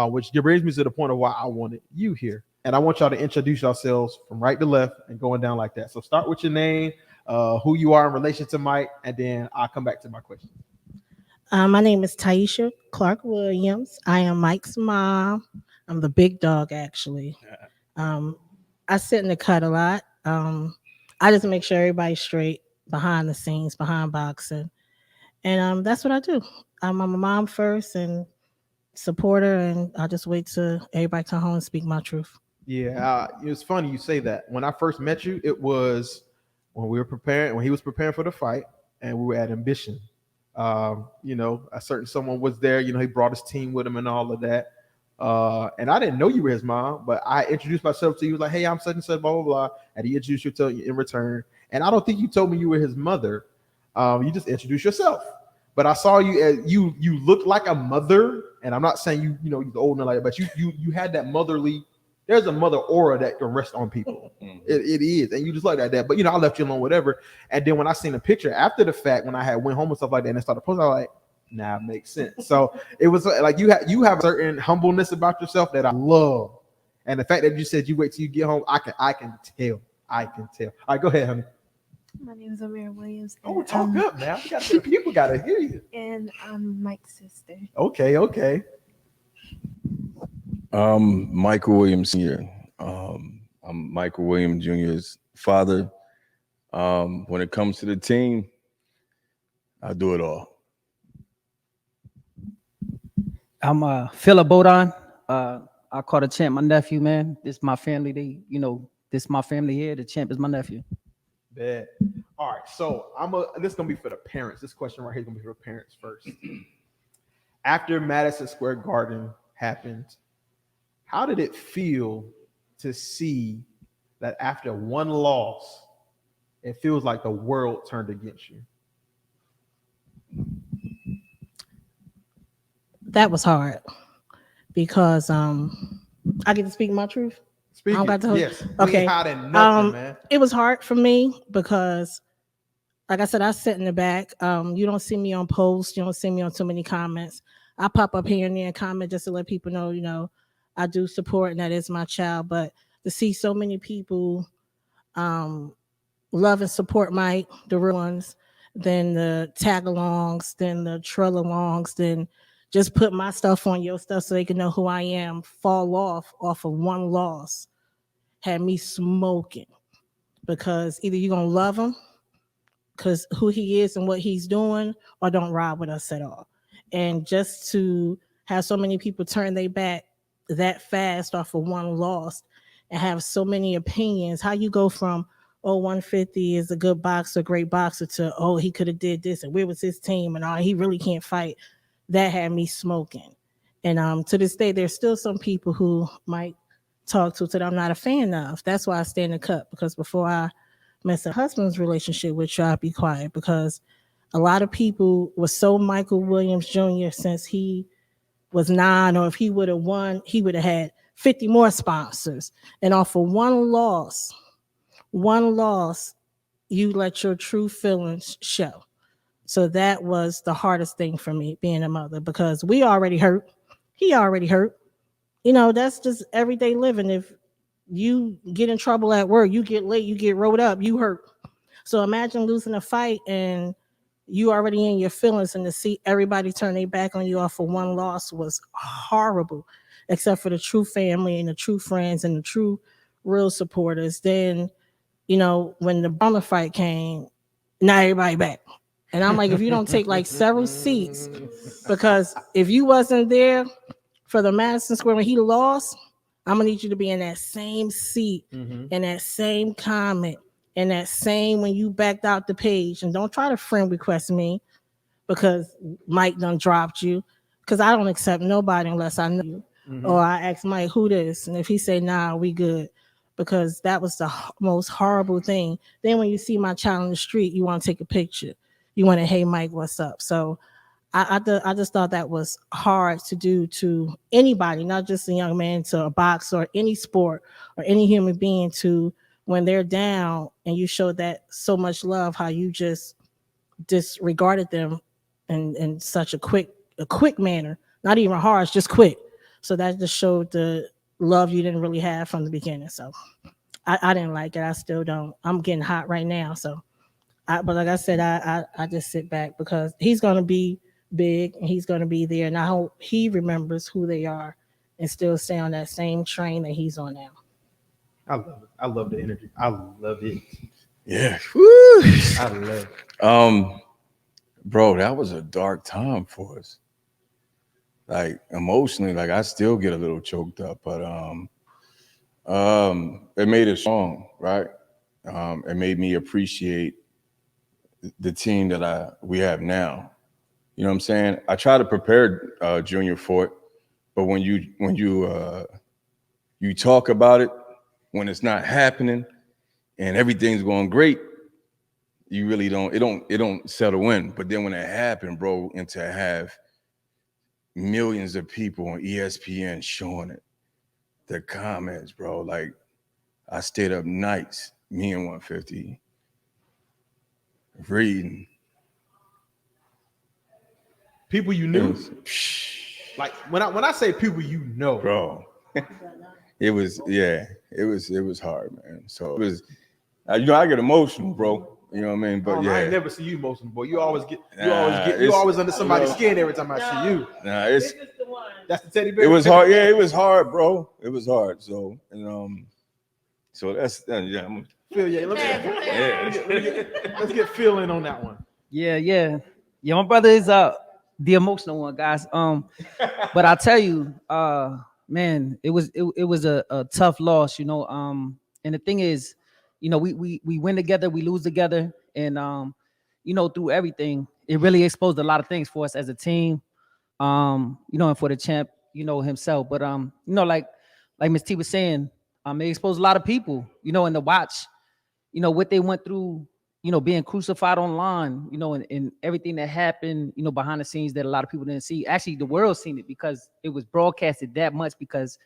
Which brings me to the point of why I wanted you here. And I want y'all to introduce yourselves from right to left and going down like that. So start with your name, who you are in relation to Mike, and then I'll come back to my question. My name is Taisha Clark Williams. I am Mike's mom. I'm the big dog, actually. I sit in the cut a lot. I just make sure everybody's straight behind the scenes, behind boxing. And that's what I do. I'm a mom first and supporter, and I just wait till everybody come home and speak my truth. Yeah, it's funny you say that. When I first met you, it was when he was preparing for the fight, and we were at Ambition. A certain someone was there. He brought his team with him and all of that. And I didn't know you were his mom, but I introduced myself to you, like, hey, I'm such and such, blah, blah, blah. And he introduced you to in return. And I don't think you told me you were his mother. You just introduced yourself. But I saw you as you looked like a mother. And I'm not saying you're old enough like that, but you had that motherly. There's a mother aura that can rest on people. It is. And you just like that. But I left you alone, whatever. And then when I seen a picture after the fact, when I had went home and stuff like that, and I started posting, I was like, nah, it makes sense. So it was like you have a certain humbleness about yourself that I love. And the fact that you said you wait till you get home, I can tell. All right, go ahead, honey. My name is Amira Williams. Oh, talk up now. People gotta hear you. And I'm Mike's sister. Okay. Michael Williams Sr. I'm Michael Williams Jr.'s father. When it comes to the team, I do it all. I'm Philip Bodon, I call the champ my nephew, man. This my family. This my family here. The champ is my nephew. Bet. All right, so this is gonna be for the parents. This question right here is gonna be for the parents first. After Madison Square Garden happened, how did it feel to see that after one loss, it feels like the world turned against you? That was hard because I get to speak my truth. Speak I don't got to yes. Okay. Nothing, man. It was hard for me because, like I said, I sit in the back. You don't see me on posts. You don't see me on too many comments. I pop up here and there and comment just to let people know, I do support and that is my child. But to see so many people love and support Mike, the real ones, then the tag-alongs, then the trail-alongs, then just put my stuff on your stuff so they can know who I am, fall off of one loss, had me smoking. Because either you're going to love him because who he is and what he's doing, or don't ride with us at all. And just to have so many people turn their back that fast off of one loss and have so many opinions, how you go from, 150 is a good boxer, great boxer, to, he could have did this and where was his team and he really can't fight. That had me smoking. And to this day, there's still some people who might talk to that I'm not a fan of. That's why I stay in the cut, because before I mess a husband's relationship with you, I'd be quiet, because a lot of people were so Michael Williams Jr. since he was 9, or if he would have won, he would have had 50 more sponsors. And off of one loss, you let your true feelings show. So that was the hardest thing for me, being a mother, because we already hurt. He already hurt. That's just everyday living. If you get in trouble at work, you get late, you get rolled up, you hurt. So imagine losing a fight and you already in your feelings, and to see everybody turn their back on you off of one loss was horrible, except for the true family and the true friends and the true real supporters. Then, when the Bummer fight came, now everybody back. And I'm like, if you don't take like several seats, because if you wasn't there for the Madison Square when he lost, I'm gonna need you to be in that same seat, and that same comment, and that same when you backed out the page. And don't try to friend request me because Mike done dropped you, because I don't accept nobody unless I know you. Or I ask Mike, who this? And if he say, nah, we good. Because that was the most horrible thing. Then when you see my child in the street, you want to take a picture. You want to, hey, Mike, what's up? So I just thought that was hard to do to anybody, not just a young man, to a boxer or any sport or any human being, to when they're down and you show that so much love, how you just disregarded them in such a quick manner, not even harsh, just quick. So that just showed the love you didn't really have from the beginning. So I didn't like it. I still don't. I'm getting hot right now. So, but like I said, I just sit back, because he's going to be big and he's going to be there. And I hope he remembers who they are and still stay on that same train that he's on now. I love it. I love the energy. I love it. Yeah. Woo. I love it. Bro, that was a dark time for us. Like emotionally, like I still get a little choked up, but it made us strong, right? It made me appreciate the team that we have now. You know what I'm saying? I try to prepare Junior for it, but when you talk about it, when it's not happening and everything's going great, you really don't settle in. But then when it happened, bro, and to have millions of people on ESPN showing it, the comments, bro, like I stayed up nights, me and 150, reading. People you knew, like when I say people you know, bro, it was hard, man. So it was, I get emotional, bro. You know what I mean? But yeah, I never see you emotional, boy. You always under somebody's skin every time I see you. That's the teddy bear. It was hard. Yeah, it was hard, bro. It was hard. So so that's yeah. I'm Phil, let's get Phil in on that one. Yeah. My brother is the emotional one, guys. But I'll tell you, man, it was a tough loss, you know. And the thing is, you know, we win together, we lose together, and you know, through everything, it really exposed a lot of things for us as a team. You know, and for the champ, you know, himself. But you know, like Ms. T was saying, it exposed a lot of people, you know, and to watch, you know, what they went through, you know, being crucified online, you know, and everything that happened, you know, behind the scenes that a lot of people didn't see. Actually, the world seen it because it was broadcasted that much because,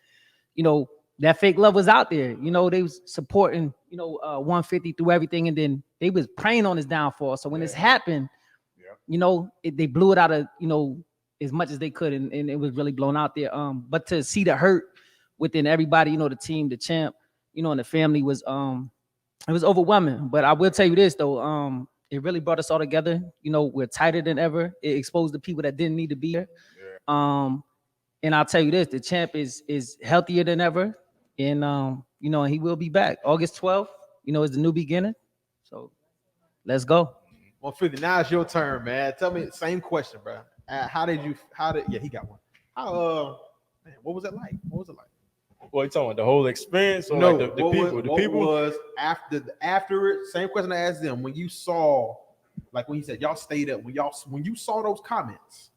you know, that fake love was out there. You know, they was supporting, you know, 150 through everything, and then they was praying on his downfall. So when this happened, you know, they blew it out of, you know, as much as they could, and it was really blown out there. But to see the hurt within everybody, you know, the team, the champ, you know, and the family was it was overwhelming. But I will tell you this though, it really brought us all together. You know, we're tighter than ever. It exposed the people that didn't need to be here. And I'll tell you this, the champ is healthier than ever. And you know, he will be back. August 12th, you know, is the new beginning. So let's go. 150. Now it's your turn, man. Tell me the same question, bro. How did yeah, he got one. How man, what was it like? What was it like? What you talking about? The whole experience or No, like the people? What, the what people was after it? Same question I asked them. When you saw, like when you said y'all stayed up, when you saw those comments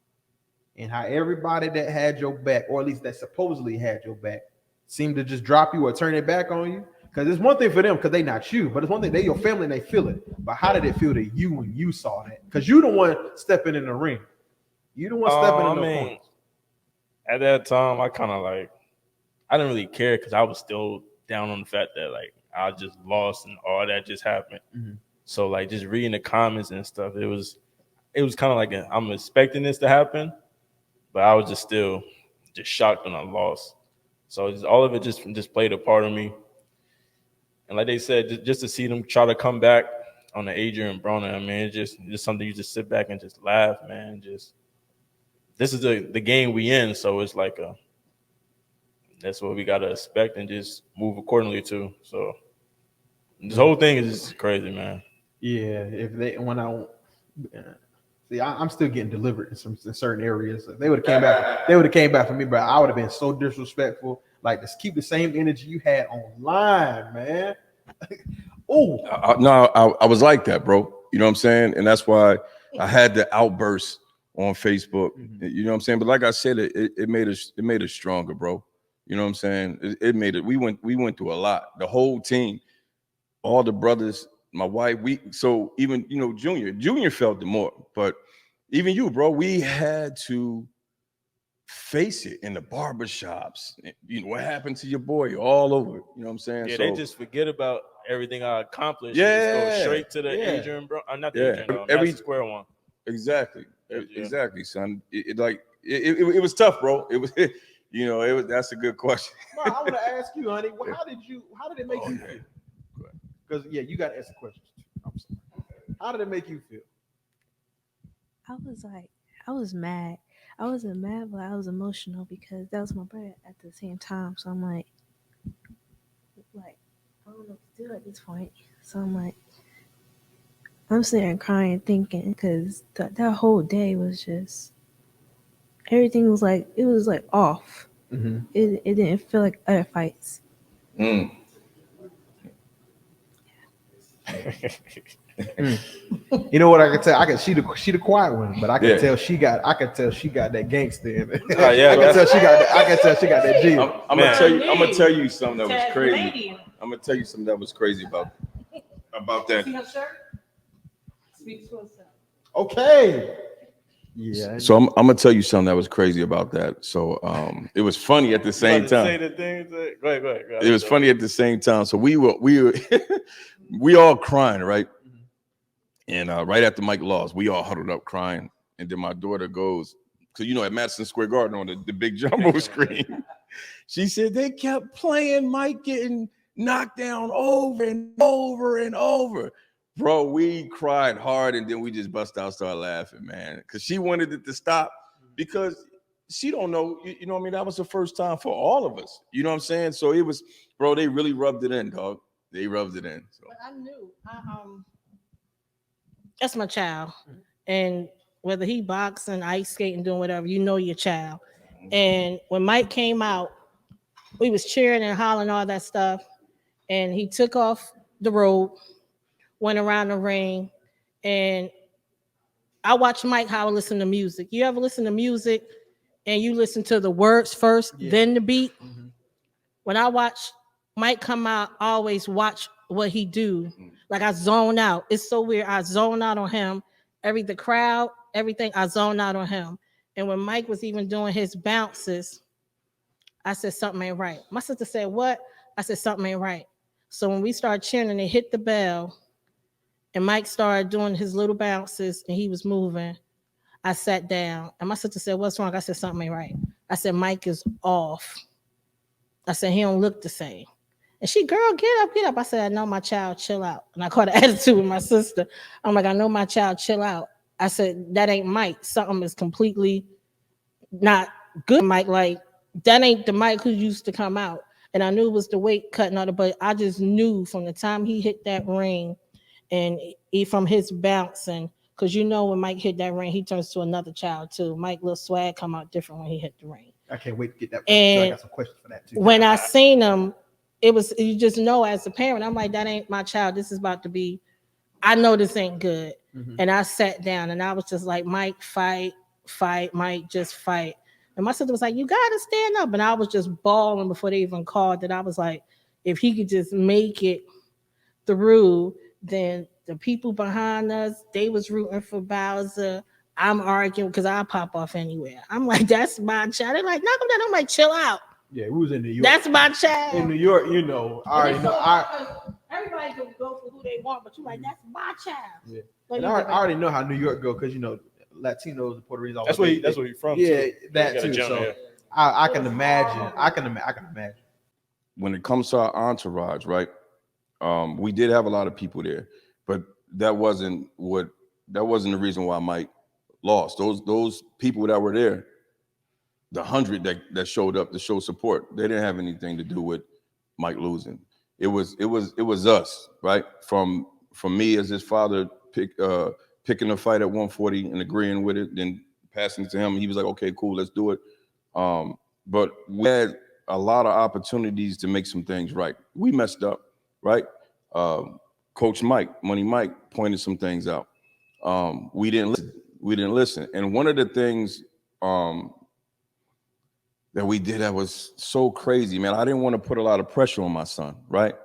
and how everybody that had your back, or at least that supposedly had your back, seemed to just drop you or turn it back on you. Because it's one thing for them because they not you, but it's one thing they your family and they feel it. But how did it feel to you when you saw that? Because you the one stepping in the ring. You the one stepping in the points. At that time, I kind of like, I didn't really care because I was still down on the fact that like I just lost and all that just happened. Mm-hmm. So like just reading the comments and stuff, it was kind of like I'm expecting this to happen, but I was just still just shocked when I lost. So all of it just played a part of me. And like they said, just to see them try to come back on the Adrian Broner, I mean, it's just something you just sit back and just laugh, man. Just this is the game we in, so it's like that's what we gotta expect and just move accordingly to. So this whole thing is just crazy, man. Yeah, I'm still getting delivered in certain areas. If they would have came back. They would have came back for me, but I would have been so disrespectful. Like, just keep the same energy you had online, man. No, I was like that, bro. You know what I'm saying? And that's why I had the outburst on Facebook. Mm-hmm. You know what I'm saying? But like I said, it made us stronger, bro. You know what I'm saying? It made it. We went through a lot. The whole team, all the brothers, my wife. So even Junior felt it more, but even you, bro, we had to face it in the barbershops. You know what happened to your boy all over. You know what I'm saying? Yeah, so, they just forget about everything I accomplished. Yeah, and just go straight to the Adrian, bro. Not the Adrian, Madison Square one. Exactly, exactly, son. It was tough, bro. It was, that's a good question. No, I want to ask you, honey. Well, how did it make you feel? Because you got to ask the questions too. I'm sorry. How did it make you feel? I was mad. I wasn't mad, but I was emotional because that was my brother at the same time. So I'm like, I don't know what to do at this point. So I'm sitting there crying, thinking, because that whole day was just, everything was it was off. Mm-hmm. It didn't feel like other fights. Mm. You know what I can tell? She the quiet one, but I can tell she got that gangster in it. I can tell she got that G. I'm gonna tell you something that was crazy. I'm gonna tell you something that was crazy about that. See her shirt? Speaks for itself. Okay. Yeah. So I'm gonna tell you something that was crazy about that. So it was funny at the same time. Say the things go ahead. It was funny at the same time. So we were we all crying, right? And right after Mike lost, we all huddled up crying. And then my daughter goes, because at Madison Square Garden on the big jumbo screen, she said they kept playing Mike getting knocked down over and over and over. Bro, we cried hard and then we just bust out, started laughing, man. Because she wanted it to stop because she don't know, you know what I mean? That was the first time for all of us. You know what I'm saying? So it was, bro, they really rubbed it in, dog. They rubbed it in. So. But I knew, that's my child. And whether he boxing, ice skating, doing whatever, your child. And when Mike came out, we was cheering and hollering all that stuff. And he took off the rope, went around the ring, and I watched Mike how I listen to music. You ever listen to music and you listen to the words first, then the beat? Mm-hmm. When I watch Mike come out, I always watch what he do. Like I zone out. It's so weird. I zone out on him. The crowd, everything, I zone out on him. And when Mike was even doing his bounces, I said, something ain't right. My sister said, what? I said, something ain't right. So when we started cheering and they hit the bell and Mike started doing his little bounces and he was moving, I sat down and my sister said, what's wrong? I said, something ain't right. I said, Mike is off. I said, he don't look the same. And she, girl, get up, get up. I said, I know my child, chill out. And I caught an attitude with my sister. I'm like, I know my child, chill out. I said, that ain't Mike. Something is completely not good, Mike. Like, that ain't the Mike who used to come out. And I knew it was the weight cutting out, but I just knew from the time he hit that ring and from his bouncing, because you know when Mike hit that ring, he turns to another child too. Mike little swag come out different when he hit the ring. I can't wait to get that. And I got some questions for that too. When I seen him, it was, you just know as a parent, I'm like, that ain't my child. This is about to be, I know this ain't good. Mm-hmm. And I sat down and I was just like, Mike, fight, Mike, just fight. And my sister was like, you gotta stand up. And I was just bawling before they even called it. I was like, if he could just make it through, then the people behind us, they was rooting for Bowser. I'm arguing because I pop off anywhere. I'm like, that's my child. They're like, knock him down. I'm like, chill out. Yeah, we was in New York. That's my child. In New York, you know, I already know. Everybody can go for who they want, but you like, that's my child. Yeah. And I already know how New York go because, you know, Latinos and Puerto Ricans. That's where you're from. Yeah, too. that too. So I can imagine. I can imagine. When it comes to our entourage, right? We did have a lot of people there, but that wasn't the reason why Mike lost. Those people that were there, the 100 that showed up to show support, they didn't have anything to do with Mike losing. It was us, right? From me as his father picking a fight at 140 and agreeing with it, then passing it to him. He was like, okay, cool, let's do it. But we had a lot of opportunities to make some things right. We messed up, right? Coach Mike, Money Mike, pointed some things out. We didn't listen. And one of the things that we did that was so crazy, man, I didn't want to put a lot of pressure on my son, right?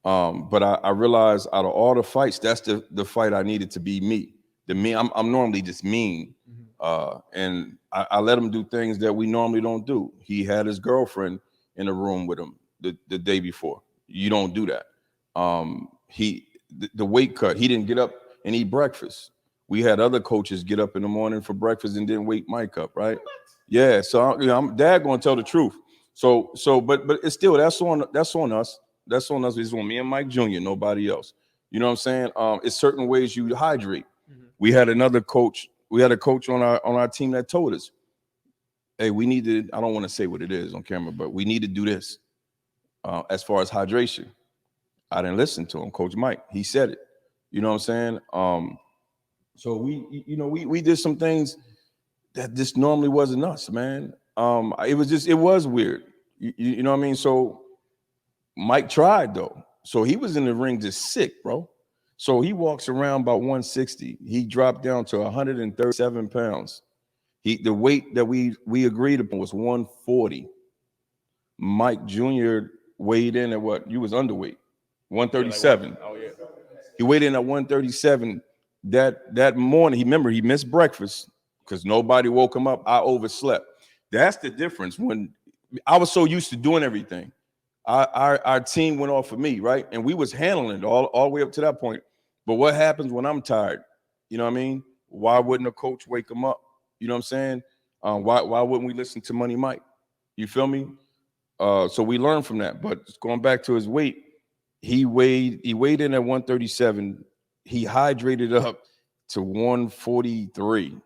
But I realized out of all the fights, that's the fight I needed to be me. I'm normally just mean. And I let him do things that we normally don't do. He had his girlfriend in the room with him the day before. You don't do that. The weight cut, he didn't get up and eat breakfast. We had other coaches get up in the morning for breakfast and didn't wake Mike up, right? Yeah, so I'm dad gonna tell the truth. So but it's still that's on us. That's on us. It's on me and Mike Jr., nobody else. You know what I'm saying? It's certain ways you hydrate. Mm-hmm. We had a coach on our team that told us, hey, we need to, I don't want to say what it is on camera, but we need to do this as far as hydration. I didn't listen to him, Coach Mike. He said it. You know what I'm saying? So we did some things that just normally wasn't us, man. It was weird. You know what I mean? So Mike tried though. So he was in the ring just sick, bro. So he walks around about 160. He dropped down to 137 pounds. The weight that we agreed upon was 140. Mike Jr. weighed in at what? You was underweight. 137. Oh yeah. He weighed in at 137. That morning, he missed breakfast because nobody woke him up. I overslept. That's the difference. When I was so used to doing everything, our team went off of me, right? And we was handling it all the way up to that point. But what happens when I'm tired? You know what I mean? Why wouldn't a coach wake him up? You know what I'm saying? Why wouldn't we listen to Money Mike? You feel me? So we learned from that. But going back to his weight, he weighed in at 137. He hydrated up to 143.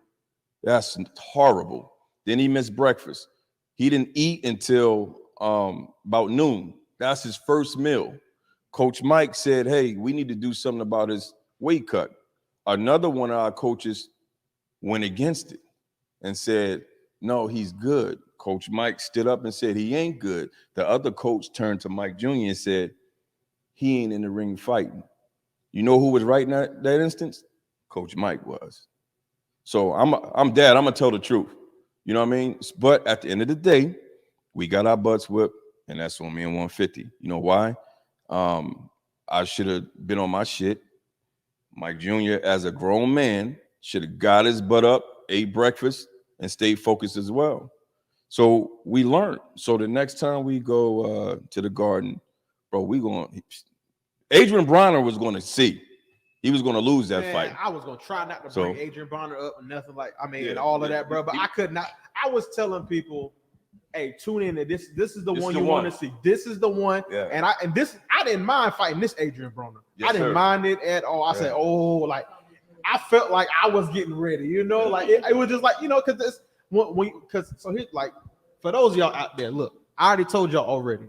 That's horrible. Then he missed breakfast. He didn't eat until about noon. That's his first meal. Coach Mike said, hey, we need to do something about his weight cut. Another one of our coaches went against it and said, no, he's good. Coach Mike stood up and said he ain't good. The other coach turned to Mike Jr. and said, he ain't in the ring fighting. You know who was right in that instance? Coach Mike was. So I'm dad. I'm gonna tell the truth. You know what I mean? But at the end of the day, we got our butts whipped, and that's on me in 150. You know why? I should have been on my shit. Mike Jr., as a grown man, should have got his butt up, ate breakfast, and stayed focused as well. So we learned. So the next time we go to the Garden, bro, Adrian Bronner was going to see. He was going to lose that fight. I was going to try not to bring Adrian Bronner up and nothing and all of that, bro. But I could not. I was telling people, hey, tune in to this. This is the one you want to see. This is the one. Yeah. And I didn't mind fighting this Adrian Bronner. Yes, I didn't mind it at all. I said, I felt like I was getting ready, like it was just like, because so here's like, for those of y'all out there, look, I already told y'all already.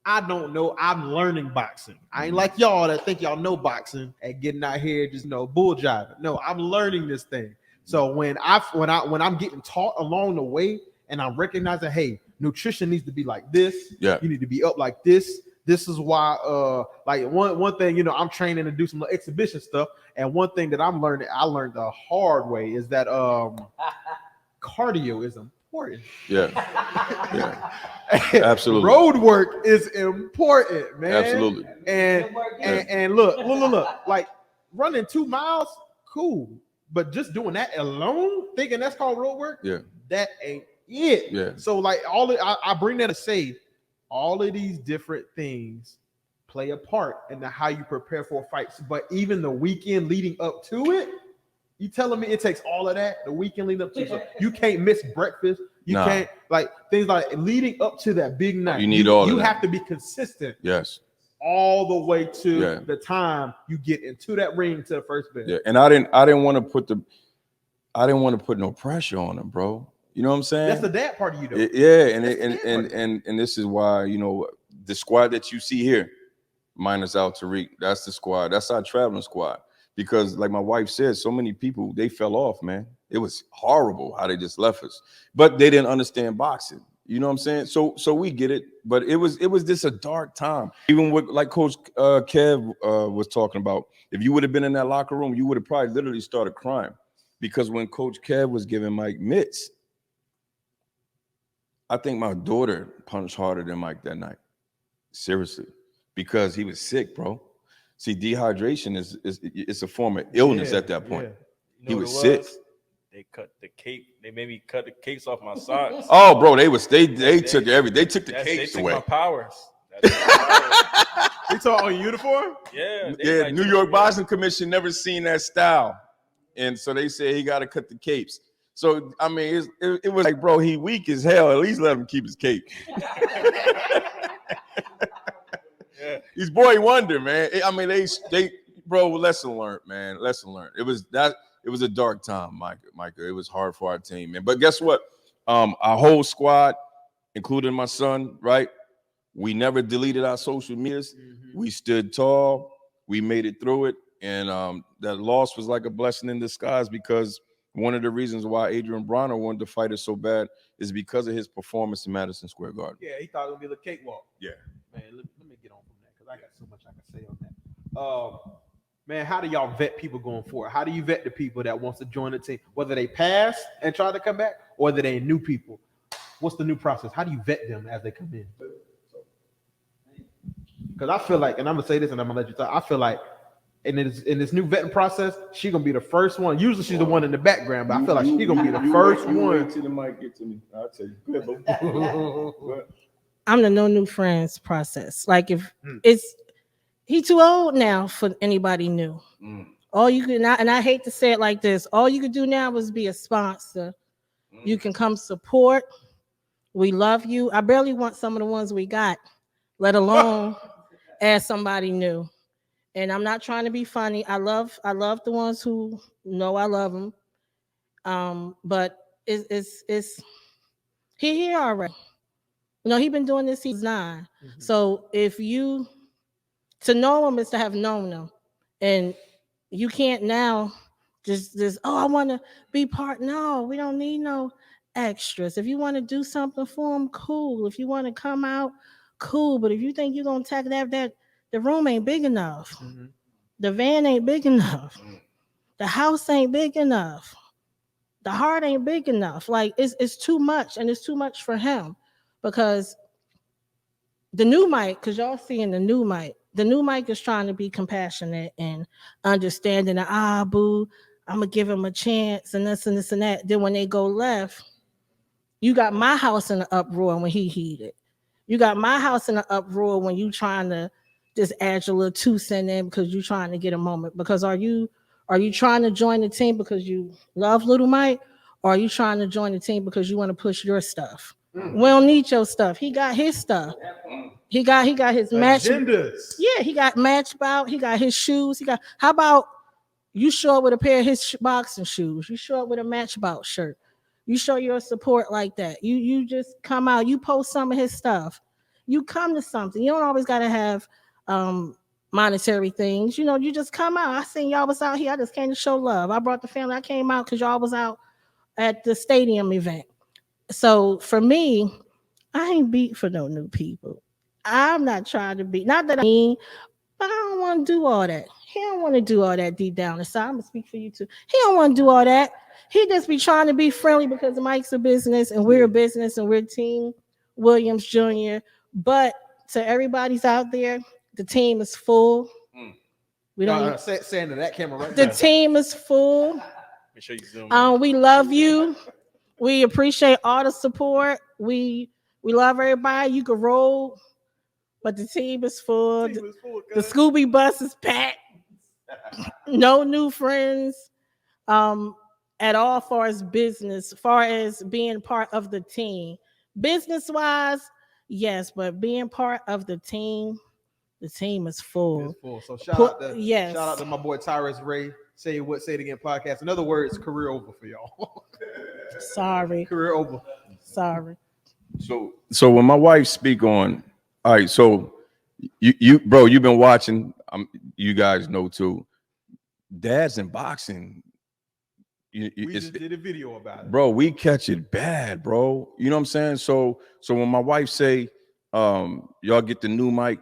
I don't know. I'm learning boxing. I ain't like y'all that think y'all know boxing and getting out here just bull jiving. No, I'm learning this thing. So when I'm getting taught along the way and I'm recognizing, hey, nutrition needs to be like this. Yeah. You need to be up like this. This is why, like one thing, I'm training to do some exhibition stuff. And one thing that I learned the hard way is that cardio is important. Yeah. Absolutely. Road work is important, man. Absolutely. And look, like running 2 miles, cool. But just doing that alone, thinking that's called road work, that ain't it. Yeah. So like I bring that to say all of these different things play a part in how you prepare for fights. But even the weekend leading up to it, you telling me it takes all of that, the weekend leading up to it. So you can't miss breakfast. You can't, like, things like leading up to that big night. You need all of that. You have to be consistent. Yes. All the way to the time you get into that ring to the first bell. Yeah. And I didn't want to put no pressure on him, bro. You know what I'm saying? That's the dad part of you, though. And this is why, the squad that you see here, minus Al Tariq, that's the squad. That's our traveling squad. Because like my wife said, so many people, they fell off, man. It was horrible how they just left us. But they didn't understand boxing. You know what I'm saying? So we get it. But it was just a dark time. Even with, like Coach Kev was talking about, if you would have been in that locker room, you would have probably literally started crying. Because when Coach Kev was giving Mike mitts, I think my daughter punched harder than Mike that night. Seriously. Because he was sick, bro. See, dehydration is a form of illness at that point. You know he was sick. They cut the cape. They made me cut the capes off my socks. Oh, bro, they took everything. They took the capes away. My powers. You talking on uniform? Yeah. Yeah. New York Boxing Commission never seen that style, and so they said he got to cut the capes. So I mean, it was like, bro, he weak as hell. At least let him keep his cape. He's boy wonder, man. I mean, they bro, lesson learned, man. Lesson learned. It was a dark time, Micah. It was hard for our team, man. But guess what? Our whole squad, including my son, right? We never deleted our social medias. Mm-hmm. We stood tall. We made it through it. And that loss was like a blessing in disguise, because one of the reasons why Adrian Bronner wanted to fight us so bad is because of his performance in Madison Square Garden. Yeah, he thought it would be the cakewalk. Yeah. Man, let me get on from that, because I got so much I can say on that. Man, how do y'all vet people going forward? How do you vet the people that wants to join the team, whether they pass and try to come back, or whether they new people? What's the new process? How do you vet them as they come in? Because I feel like, and I'm gonna say this, and I'm gonna let you talk. I feel like in this new vetting process, she's gonna be the first one. Usually she's the one in the background, but I feel like she's gonna be the first one. Until the mic get to me, I'll tell you. I'm the no new friends process. Like if he too old now for anybody new. All you can, and I hate to say it like this, all you can do now is be a sponsor. You can come support. We love you. I barely want some of the ones we got, let alone as somebody new. And I'm not trying to be funny. I love the ones who know I love them. But it's he here already. He been doing this since 9. Mm-hmm. So if you to know him is to have known him, and you can't now just I want to be part. No, we don't need no extras. If you want to do something for them, cool. If you want to come out, cool. But if you think you're gonna tackle that the room ain't big enough, the van ain't big enough, the house ain't big enough, the heart ain't big enough. Like it's too much, and it's too much for him because the new Mike, because y'all seeing the new Mike is trying to be compassionate and understanding that boo, I'm gonna give him a chance and this and this and that. Then when they go left, you got my house in an uproar when he heated. You got my house in an uproar when you trying to just add your little 2 cents in because you trying to get a moment. Because are you trying to join the team because you love little Mike, or are you trying to join the team because you want to push your stuff? We don't need your stuff. He got his stuff. He got his match. Agendas. Yeah, he got match bout. He got his shoes. How about you show up with a pair of his boxing shoes? You show up with a match bout shirt. You show your support like that. You just come out. You post some of his stuff. You come to something. You don't always got to have monetary things. You just come out. I seen y'all was out here. I just came to show love. I brought the family. I came out because y'all was out at the stadium event. So for me, I ain't beat for no new people. I'm not trying to be, not that I mean, but I don't want to do all that. He don't want to do all that deep down inside. I'm going to speak for you too. He don't want to do all that. He just be trying to be friendly because Mike's a business and we're a business and we're Team Williams Jr. But to everybody's out there, the team is full. We don't saying to that camera right the there. team is full. Make sure you zoom in. We love you. We appreciate all the support. We love everybody. You can roll, but the team is full. The Scooby bus is packed. No new friends at all far as business, far as being part of the team. Business-wise, yes, but being part of the team is full. It's full. So shout out to my boy Tyrus Ray. Say it again podcast. In other words, career over for y'all. Sorry. Career over. Sorry. So when my wife speak on, all right, so you bro, you've been watching, you guys know too. Dads in boxing, We just did a video about it. Bro, we catch it bad, bro. You know what I'm saying? So when my wife say, y'all get the new mic,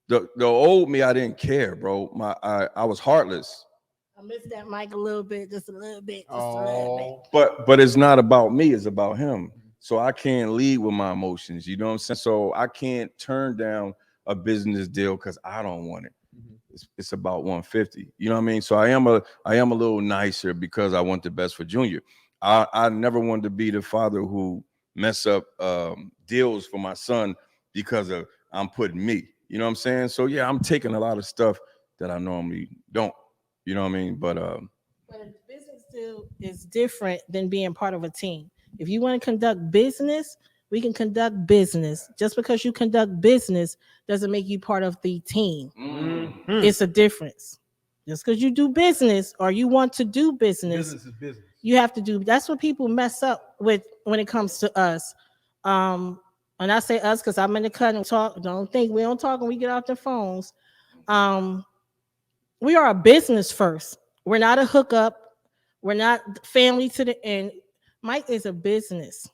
the old me, I didn't care, bro. I was heartless. I missed that mic a little bit, just a little bit. A little bit. But it's not about me, it's about him. So I can't lead with my emotions, you know what I'm saying? So I can't turn down a business deal because I don't want it. It's about 150. You know what I mean? So I am a little nicer because I want the best for Junior. I never wanted to be the father who mess up deals for my son because of I'm putting me. You know what I'm saying? So yeah, I'm taking a lot of stuff that I normally don't. You know what I mean? But a business deal is different than being part of a team. If you want to conduct business, we can conduct business. Just because you conduct business doesn't make you part of the team. Mm-hmm. It's a difference. Just because you do business or you want to do business is business. You have to do. That's what people mess up with when it comes to us. And I say us because I'm in the cut and talk. Don't think we don't talk when we get off the phones. We are a business first. We're not a hookup. We're not family to the end. Mike is a business.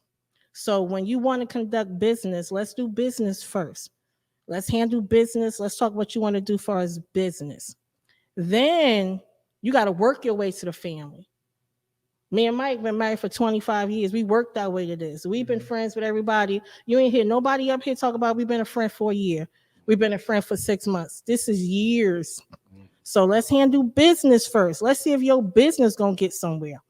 So when you want to conduct business, let's do business first. Let's handle business. Let's talk what you want to do for us business. Then you got to work your way to the family. Me and Mike been married for 25 years. We worked our way to this. We've been friends with everybody. You ain't hear nobody up here talk about we've been a friend for a year. We've been a friend for 6 months. This is years. So let's handle business first. Let's see if your business gonna get somewhere.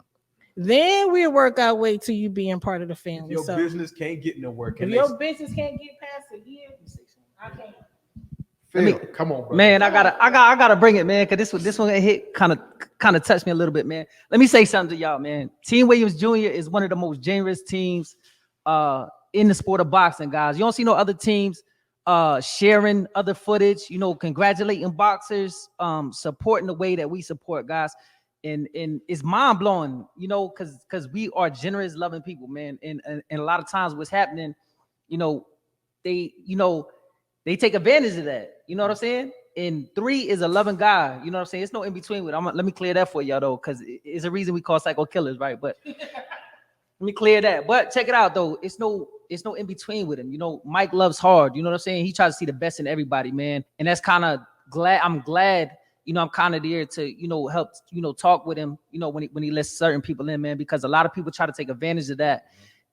Then we'll work our way to you being part of the family. If your business can't get nowhere. If your business can't get past a year, I can't. Phil, come on, bro. Man, I gotta bring it, man, because this one hit kind of touched me a little bit, man. Let me say something to y'all, man. Team Williams Jr. is one of the most generous teams in the sport of boxing, guys. You don't see no other teams sharing other footage, congratulating boxers, supporting the way that we support, guys. And it's mind-blowing, because we are generous, loving people, man. And a lot of times what's happening, they take advantage of that. You know what I'm saying? And 3 is a loving guy. You know what I'm saying? It's no in between with. Let me clear that for y'all though, because it's a reason we call psycho killers, right? But Let me clear that. But check it out though. It's no in between with him. You know, Mike loves hard. You know what I'm saying? He tries to see the best in everybody, man. And that's kind of glad. I'm glad. You know, I'm kind of there to, you know, help, you know, talk with him, you know, when he lets certain people in, man, because a lot of people try to take advantage of that.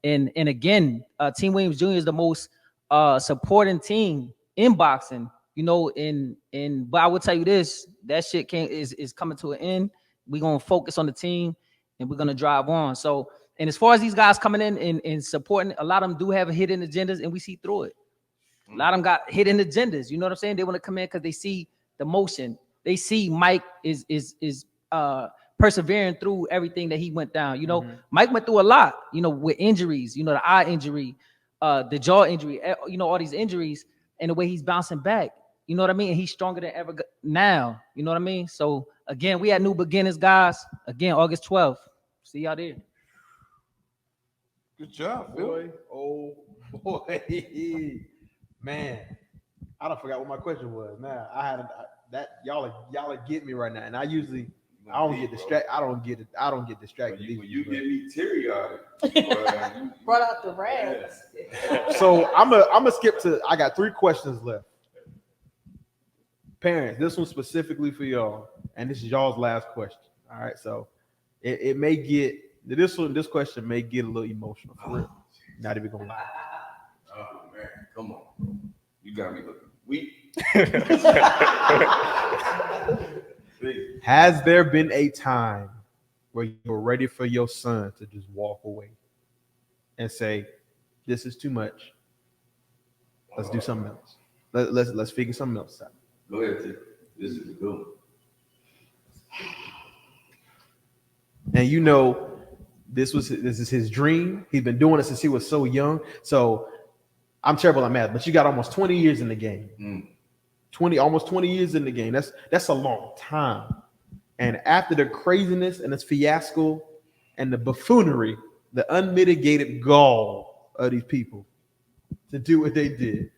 And again, Team Williams Jr. is the most supporting team in boxing, you know, but I will tell you this, that shit is coming to an end. We're going to focus on the team and we're going to drive on. So, and as far as these guys coming in and supporting, a lot of them do have hidden agendas and we see through it. A lot of them got hidden agendas. You know what I'm saying? They want to come in because they see the motion. They see Mike is persevering through everything that he went down. You know, Mike went through a lot, you know, with injuries, you know, the eye injury, the jaw injury, you know, all these injuries and the way he's bouncing back. You know what I mean? And he's stronger than ever now. You know what I mean? So, again, we had new beginnings, guys. Again, August 12th. See y'all there. Good job, boy. Oh, boy. Man, I don't forgot what my question was. Man, I had that y'all are getting me right now, and I usually I don't get distracted. I don't get distracted. You get me teary-eyed. Brought out the rags. So I'm a skip to. I got 3 questions left. Parents, this one's specifically for y'all, and this is y'all's last question. All right, so it may get this question may get a little emotional for real. Not even gonna lie. Oh man, come on, bro. You got me looking weak. Has there been a time where you were ready for your son to just walk away and say, "This is too much. Let's do something else. Let's figure something else out." Go ahead, Tim. This is good one. And you know, this is his dream. He's been doing it since he was so young. So I'm terrible at math, but you got almost 20 years in the game. Almost 20 years in the game. That's a long time. And after the craziness and this fiasco and the buffoonery, the unmitigated gall of these people to do what they did,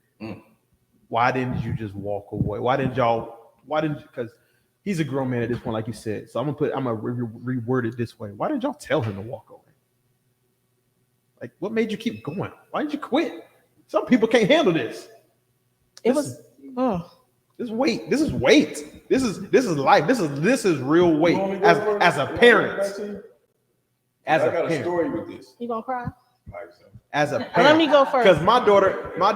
why didn't you just walk away? Because he's a grown man at this point, like you said. So I'm gonna reword it this way. Why didn't y'all tell him to walk away? Like, what made you keep going? Why did you quit? Some people can't handle this. This is weight. This is weight. This is life. This is real weight. As a parent. I got a story with this. You gonna cry? As a parent. Let me go first. Because my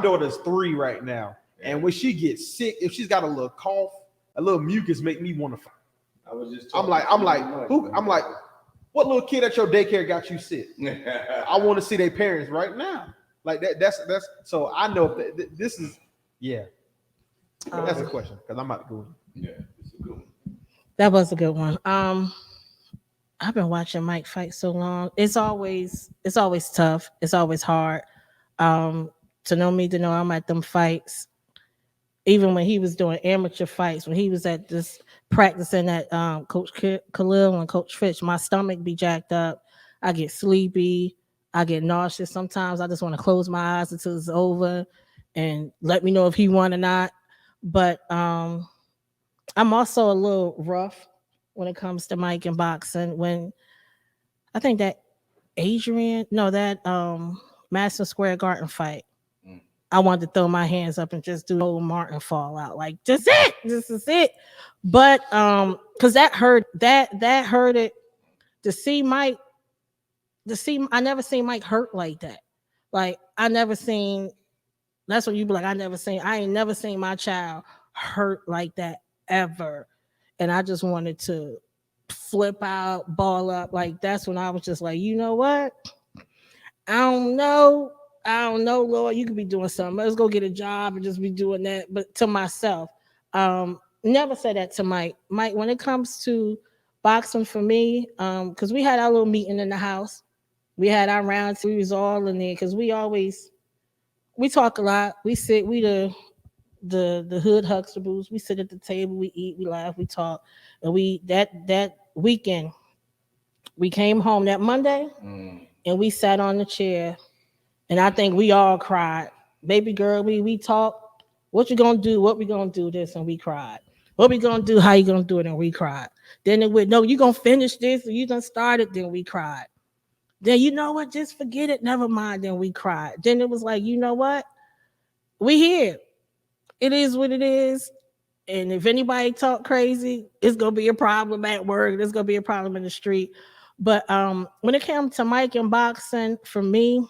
daughter's 3 right now. And when she gets sick, if she's got a little cough, a little mucus make me want to fight. I'm like, what little kid at your daycare got you sick? I want to see their parents right now. Like that's so I know this is that's a question because I'm about to go in. Yeah, it's a good one. That was a good one. I've been watching Mike fight so long. It's always tough. It's always hard. To know me, to know I'm at them fights. Even when he was doing amateur fights, when he was at this practicing at Coach Khalil and Coach Fitch, my stomach be jacked up. I get sleepy. I get nauseous. Sometimes I just want to close my eyes until it's over and let me know if he won or not. But I'm also a little rough when it comes to Mike and boxing. When I think that Madison Square Garden fight, I wanted to throw my hands up and just do the whole Martin fall out. Like, this is it. But because that hurt it to see Mike, I never seen Mike hurt like that. Like, that's what you be like, I ain't never seen my child hurt like that ever. And I just wanted to flip out, ball up. Like, that's when I was just like, you know what? I don't know, Lord, you could be doing something. Let's go get a job and just be doing that. But to myself, never said that to Mike. Mike, when it comes to boxing for me, because we had our little meeting in the house. We had our rounds. We was all in there because we talk a lot. We sit, the hood Huxtables. We sit at the table, we eat, we laugh, we talk. And that weekend, we came home that Monday and we sat on the chair. And I think we all cried. Baby girl, we talked. What you gonna do? What we gonna do this? And we cried. What we gonna do? How you gonna do it? And we cried. Then it went, no, you gonna finish this? Or you done started? Then we cried. Then you know what? Just forget it. Never mind. Then we cried. Then it was like, you know what? We here. It is what it is. And if anybody talk crazy, it's gonna be a problem at work. There's gonna be a problem in the street. But when it came to Mike and boxing, for me,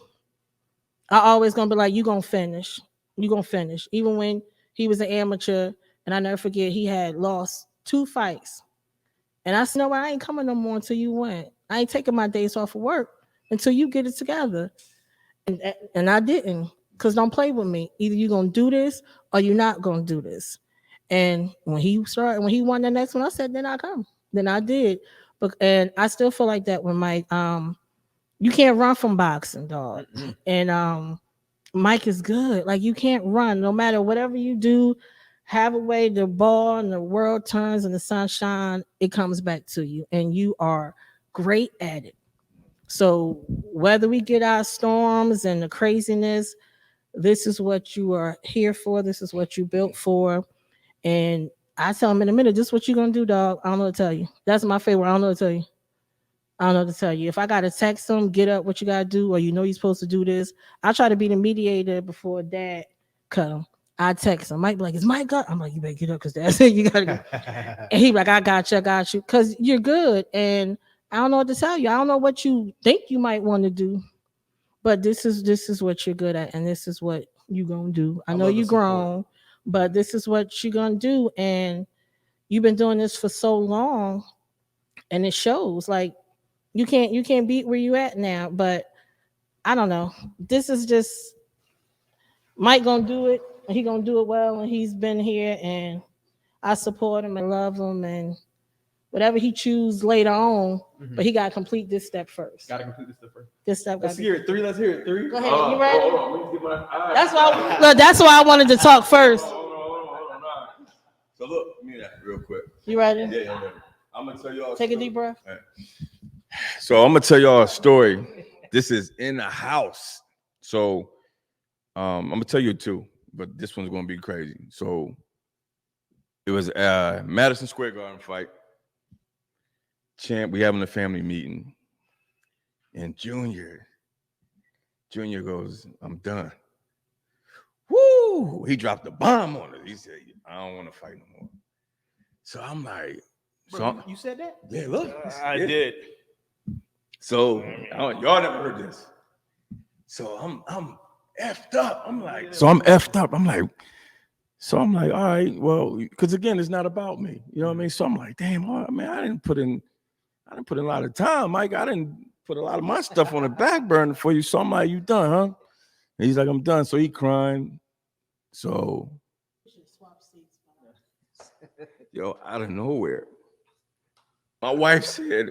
I always gonna be like, you gonna finish. You gonna finish. Even when he was an amateur, and I never forget he had lost 2 fights. And I said, no, I ain't coming no more until you win. I ain't taking my days off of work until you get it together. And I didn't, because don't play with me. Either you're going to do this or you're not going to do this. And when he won the next one, I said, then I come. Then I did. And I still feel like that when Mike, you can't run from boxing, dog. Mm-hmm. And Mike is good. Like, you can't run. No matter whatever you do, have a way the ball and the world turns and the sunshine, it comes back to you. And you are great at it. So whether we get our storms and the craziness, this is what you are here for. This is what you built for. And I tell him in a minute, this is what you're going to do, dog. I don't know what to tell you. That's my favorite. I don't know what to tell you. I don't know what to tell you. If I got to text him, get up, what you got to do, or you know you're supposed to do this, I try to be the mediator before Dad cut him. I text him. Mike be like, is Mike up? I'm like, you better get up because Dad said you got to go. And he be like, I got you, because you're good. And I don't know what to tell you. I don't know what you think you might want to do, but this is what you're good at, and this is what you're going to do. I know you're grown, but this is what you're going to do, and you've been doing this for so long, and it shows. Like, you can't beat where you at now, but I don't know. This is just Mike going to do it, and he going to do it well, and he's been here, and I support him and love him, and whatever he choose later on, but he got to complete this step first. Got to complete this step first. This step. Let's hear it. 3. Let's hear it. 3. Go ahead. You ready? Hold on. Let me get my. That's why I wanted to talk first. Hold on. So look, let me that real quick. You ready? Yeah. I'm gonna tell y'all. Take a deep breath. Right. So I'm gonna tell y'all a story. This is in the house. So I'm gonna tell you 2, but this one's gonna be crazy. So it was a Madison Square Garden fight. Champ, we having a family meeting, and Junior goes, I'm done. Woo! He dropped the bomb on it. He said, I don't want to fight no more. So I'm like, Bro, you said that? Yeah, look. I did. So y'all never heard this. So I'm effed up. I'm effed up. I'm like, all right, well, because again, it's not about me. You know what I mean? So I'm like, damn, man, I didn't put in a lot of time, Mike. I didn't put a lot of my stuff on the back burner for you. So I'm like, you done, huh? And he's like, I'm done. So he crying. So, yo, out of nowhere, my wife said,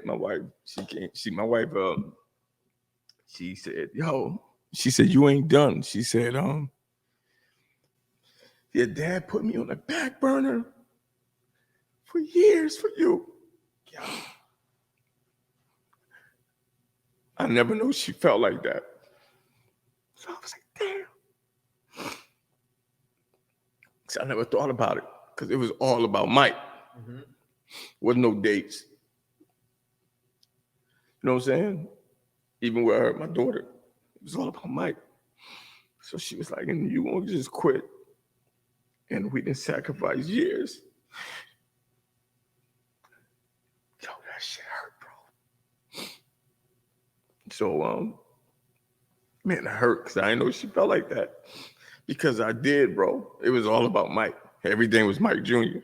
she said, yo, she said, you ain't done. She said, your dad put me on the back burner for years for you. Yo. I never knew she felt like that. So I was like, damn. So I never thought about it because it was all about Mike. Mm-hmm. Wasn't no dates. You know what I'm saying? Even with her, my daughter, it was all about Mike. So she was like, and you won't just quit. And we didn't sacrifice years. Yo, that shit hurt, bro. So, man, it hurt because I didn't know she felt like that. Because I did, bro. It was all about Mike. Everything was Mike Jr.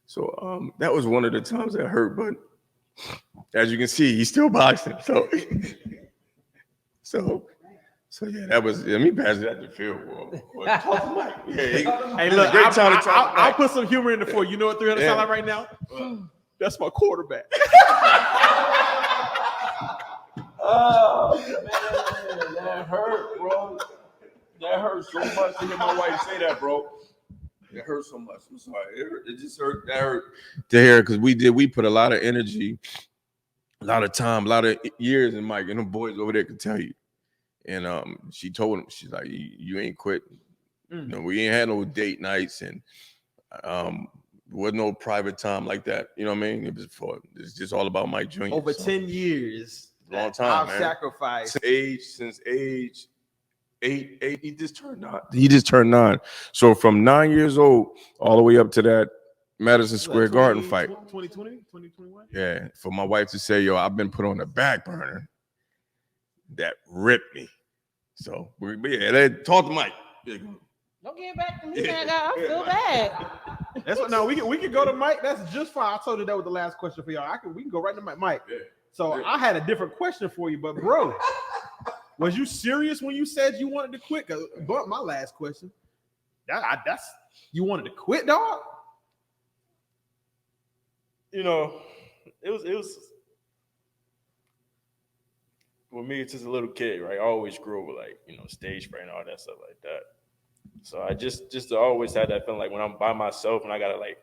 So that was one of the times that hurt. But as you can see, he's still boxing. So yeah, that was. Let me pass it at the field. Talk to Mike. Yeah, hey, look, I'll put some humor in it for you. You know what 300 sound like right now? That's my quarterback. Oh man, that hurt, bro. That hurt so much to hear my wife say that, bro. It hurt so much. I'm sorry. It just hurt. That hurt to hear because we put a lot of energy, a lot of time, a lot of years in Mike, and the boys over there could tell you. And she told him, she's like, you ain't quit. You know, we ain't had no date nights, and wasn't no private time like that. You know what I mean? It's just all about Mike Jr. Over 10 years. long time, man. Sacrifice. Since age 8, he just turned 9. So from 9 years old all the way up to that Madison Square Garden fight. 2020, 2021? Yeah, for my wife to say, yo, I've been put on the back burner, that ripped me. So, but yeah, talk to Mike. Don't get back to me, man. I feel bad. That's what. No, we can go to Mike. That's just fine. I told you that was the last question for y'all. We can go right to Mike. Yeah. So I had a different question for you, but bro, was you serious when you said you wanted to quit? But my last question, that's you wanted to quit, dog? You know, it was with me. It's just a little kid, right? I always grew up with like stage fright and all that stuff like that. So I just always had that feeling like when I'm by myself and I gotta like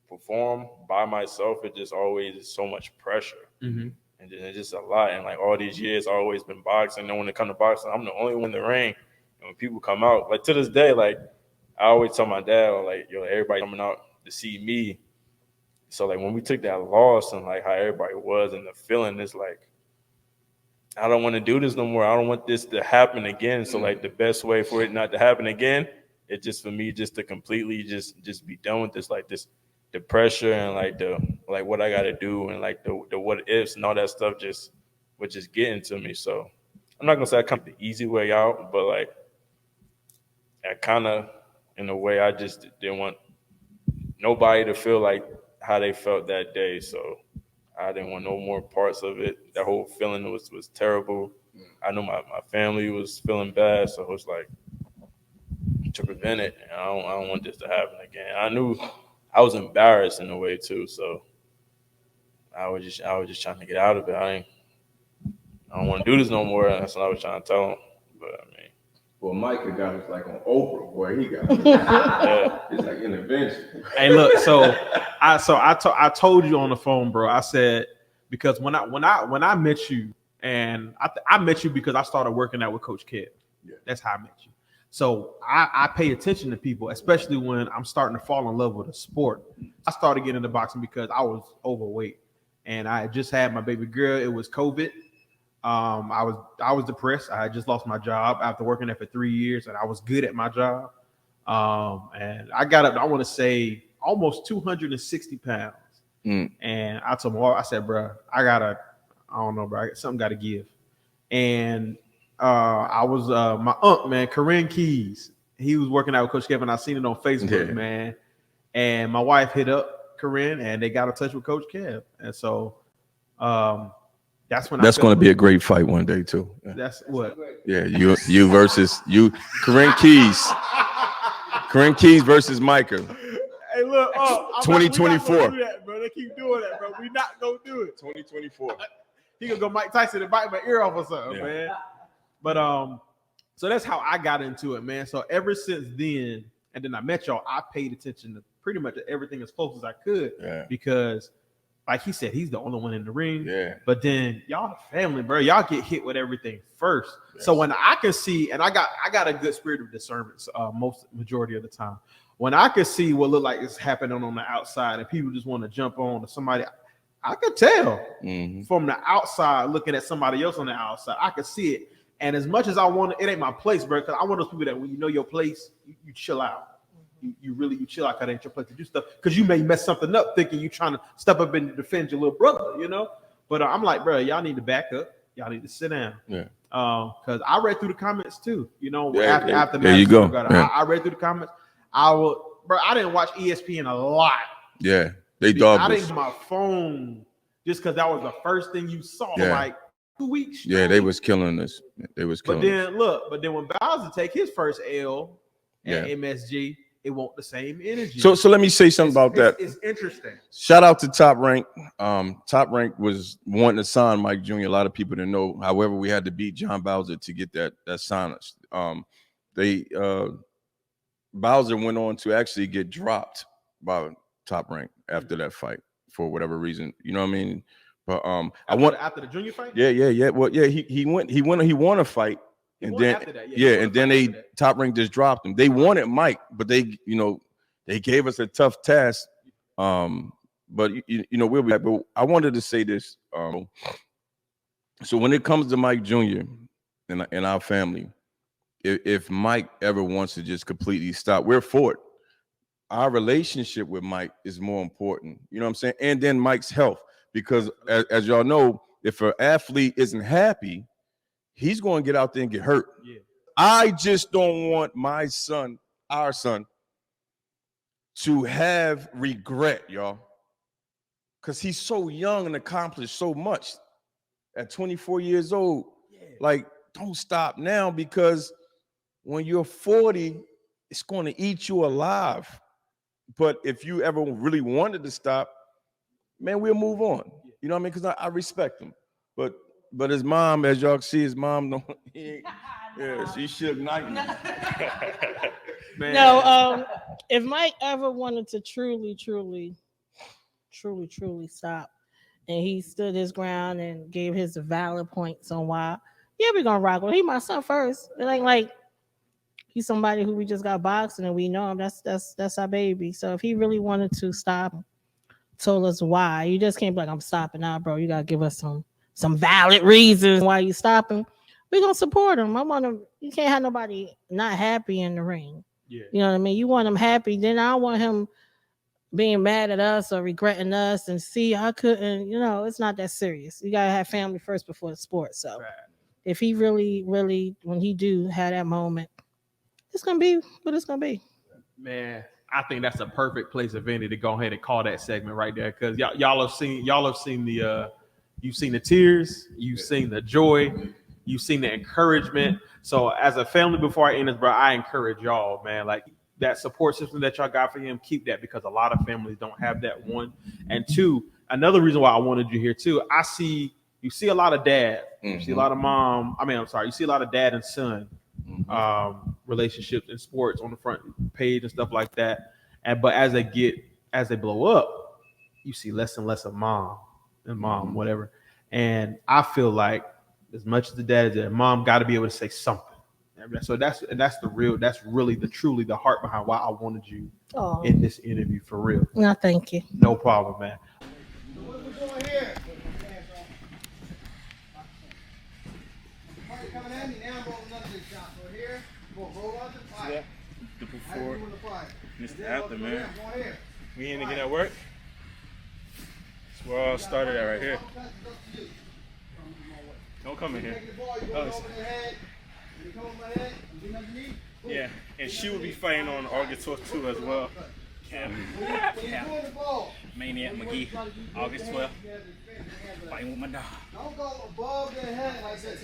perform by myself, it just always is so much pressure. Mm-hmm. And it's just a lot. And like all these years, I've always been boxing. And when it comes to boxing, I'm the only one in the ring. And when people come out, like to this day, like I always tell my dad, like, yo, everybody coming out to see me. So like when we took that loss and like how everybody was and the feeling is like, I don't want to do this no more. I don't want this to happen again. So like the best way for it not to happen again, it's just for me just to completely just be done with this, like this, the pressure and like what I got to do and like the what ifs and all that stuff was just getting to me. So I'm not gonna say I come the easy way out, but like I kind of in a way I just didn't want nobody to feel like how they felt that day. So I didn't want no more parts of it. That whole feeling was terrible. I know my family was feeling bad, so it was like to prevent it. And I don't want this to happen again. I knew I was embarrassed in a way too, so I was just trying to get out of it. I don't want to do this no more. That's what I was trying to tell him. But I mean, well, Micah got us like on Oprah, boy. He got us. Yeah. It's like intervention. Hey, look. So I told you on the phone, bro. I said because when I met you, and I met you because I started working out with Coach Kev. Yeah. That's how I met you. So I pay attention to people, especially when I'm starting to fall in love with a sport. I started getting into boxing because I was overweight, and I just had my baby girl. It was COVID. I was depressed. I had just lost my job after working there for 3 years, and I was good at my job. And I got up, I want to say almost 260 pounds. And I told him, I said, bro, I don't know, bro, something got to give. And I was my aunt, man, Corinne Keys. He was working out with Coach Kevin. I seen it on Facebook, man. And my wife hit up Corinne, and they got in touch with Coach Kev. And so that's when that's going to be a great fight one day too. That's what. Yeah, you versus you, Corinne Keys. Corinne Keys versus Micah. Hey, look, 2024. We not gonna do that, bro. They keep doing that, bro. We not gonna do it. 2024. He gonna go Mike Tyson and bite my ear off or something, man. But so that's how I got into it, man. So ever since then, and then I met y'all, I paid attention to pretty much everything as close as I could, because, like he said, he's the only one in the ring. Yeah. But then y'all the family, bro. Y'all get hit with everything first. Yes. So when I can see, and I got a good spirit of discernment, majority of the time. When I can see what look like it's happening on the outside, and people just want to jump on to somebody, I could tell from the outside, looking at somebody else on the outside. I could see it. And as much as I want it, ain't my place, bro. Because I want those people that when you know your place, you chill out. You chill out because it ain't your place to do stuff. Because you may mess something up thinking you trying to step up and defend your little brother, you know? But I'm like, bro, y'all need to back up. Y'all need to sit down. Yeah. Because I read through the comments too. You know, after there you go. I read through the comments. I didn't watch ESPN a lot. Yeah, they dogged us. I didn't get my phone just because that was the first thing you saw. Yeah. Like 2 weeks straight. Yeah, they was killing us. They was killing us. But then when Bowser take his first L at MSG, it won't the same energy. So let me say something about that. It's interesting. Shout out to Top Rank. Top Rank was wanting to sign Mike Jr. A lot of people didn't know. However, we had to beat John Bowser to get that sign. Bowser went on to actually get dropped by Top Rank after that fight for whatever reason. You know what I mean? But after the junior fight. Yeah. Well, yeah, he won a fight. And then Top Rank just dropped him. They wanted Mike, but they gave us a tough task. But we'll be back. But I wanted to say this. So when it comes to Mike Jr. and our family, if Mike ever wants to just completely stop, we're for it. Our relationship with Mike is more important. You know what I'm saying? And then Mike's health, because as y'all know, if an athlete isn't happy, he's going to get out there and get hurt. Yeah. I just don't want my son, our son, to have regret, y'all. Because he's so young and accomplished so much at 24 years old. Yeah. Like, don't stop now, because when you're 40, it's going to eat you alive. But if you ever really wanted to stop, man, we'll move on. You know what I mean? Because I respect him. But his mom, as y'all see, his mom, she should ignite me. No, if Mike ever wanted to truly stop, and he stood his ground and gave his valid points on why, yeah, we're gonna rock with him. He my son first. It ain't like he's somebody who we just got boxing and we know him. That's our baby. So if he really wanted to stop, told us why, you just can't be like, I'm stopping now, bro. You gotta give us some valid reasons why you stopping. We're gonna support him. You can't have nobody not happy in the ring. Yeah. You know what I mean? You want him happy, then I don't want him being mad at us or regretting us and see I couldn't, it's not that serious. You gotta have family first before the sport. So if he really, when he do have that moment, it's gonna be what it's gonna be. Man, I think that's a perfect place of Vinny to go ahead and call that segment right there, because y'all have seen the you've seen the tears, you've seen the joy, you've seen the encouragement. So as a family, before I end this, bro, I encourage y'all, man, like that support system that y'all got for him, keep that, because a lot of families don't have that, one. And two, another reason why I wanted you here too, you see a lot of dad, you see a lot of you see a lot of dad and son relationships in sports on the front page and stuff like that. But as they blow up, you see less and less of mom, whatever. And I feel like as much as the dad is there, mom got to be able to say something. So that's really truly the heart behind why I wanted you in this interview, for real. No, thank you. No problem, man. What we doing here? Coming at me now, I'm rolling up this shot. So here, we'll roll out the fight. Yeah, the before, Mr. After, man. We in to get at work. That's where all started at right here. Don't come in here. Yeah, and she will be fighting on August 12th too as well. Cap, Maniac McGee, August 12th. Fighting with my dog. Don't go above the head like this.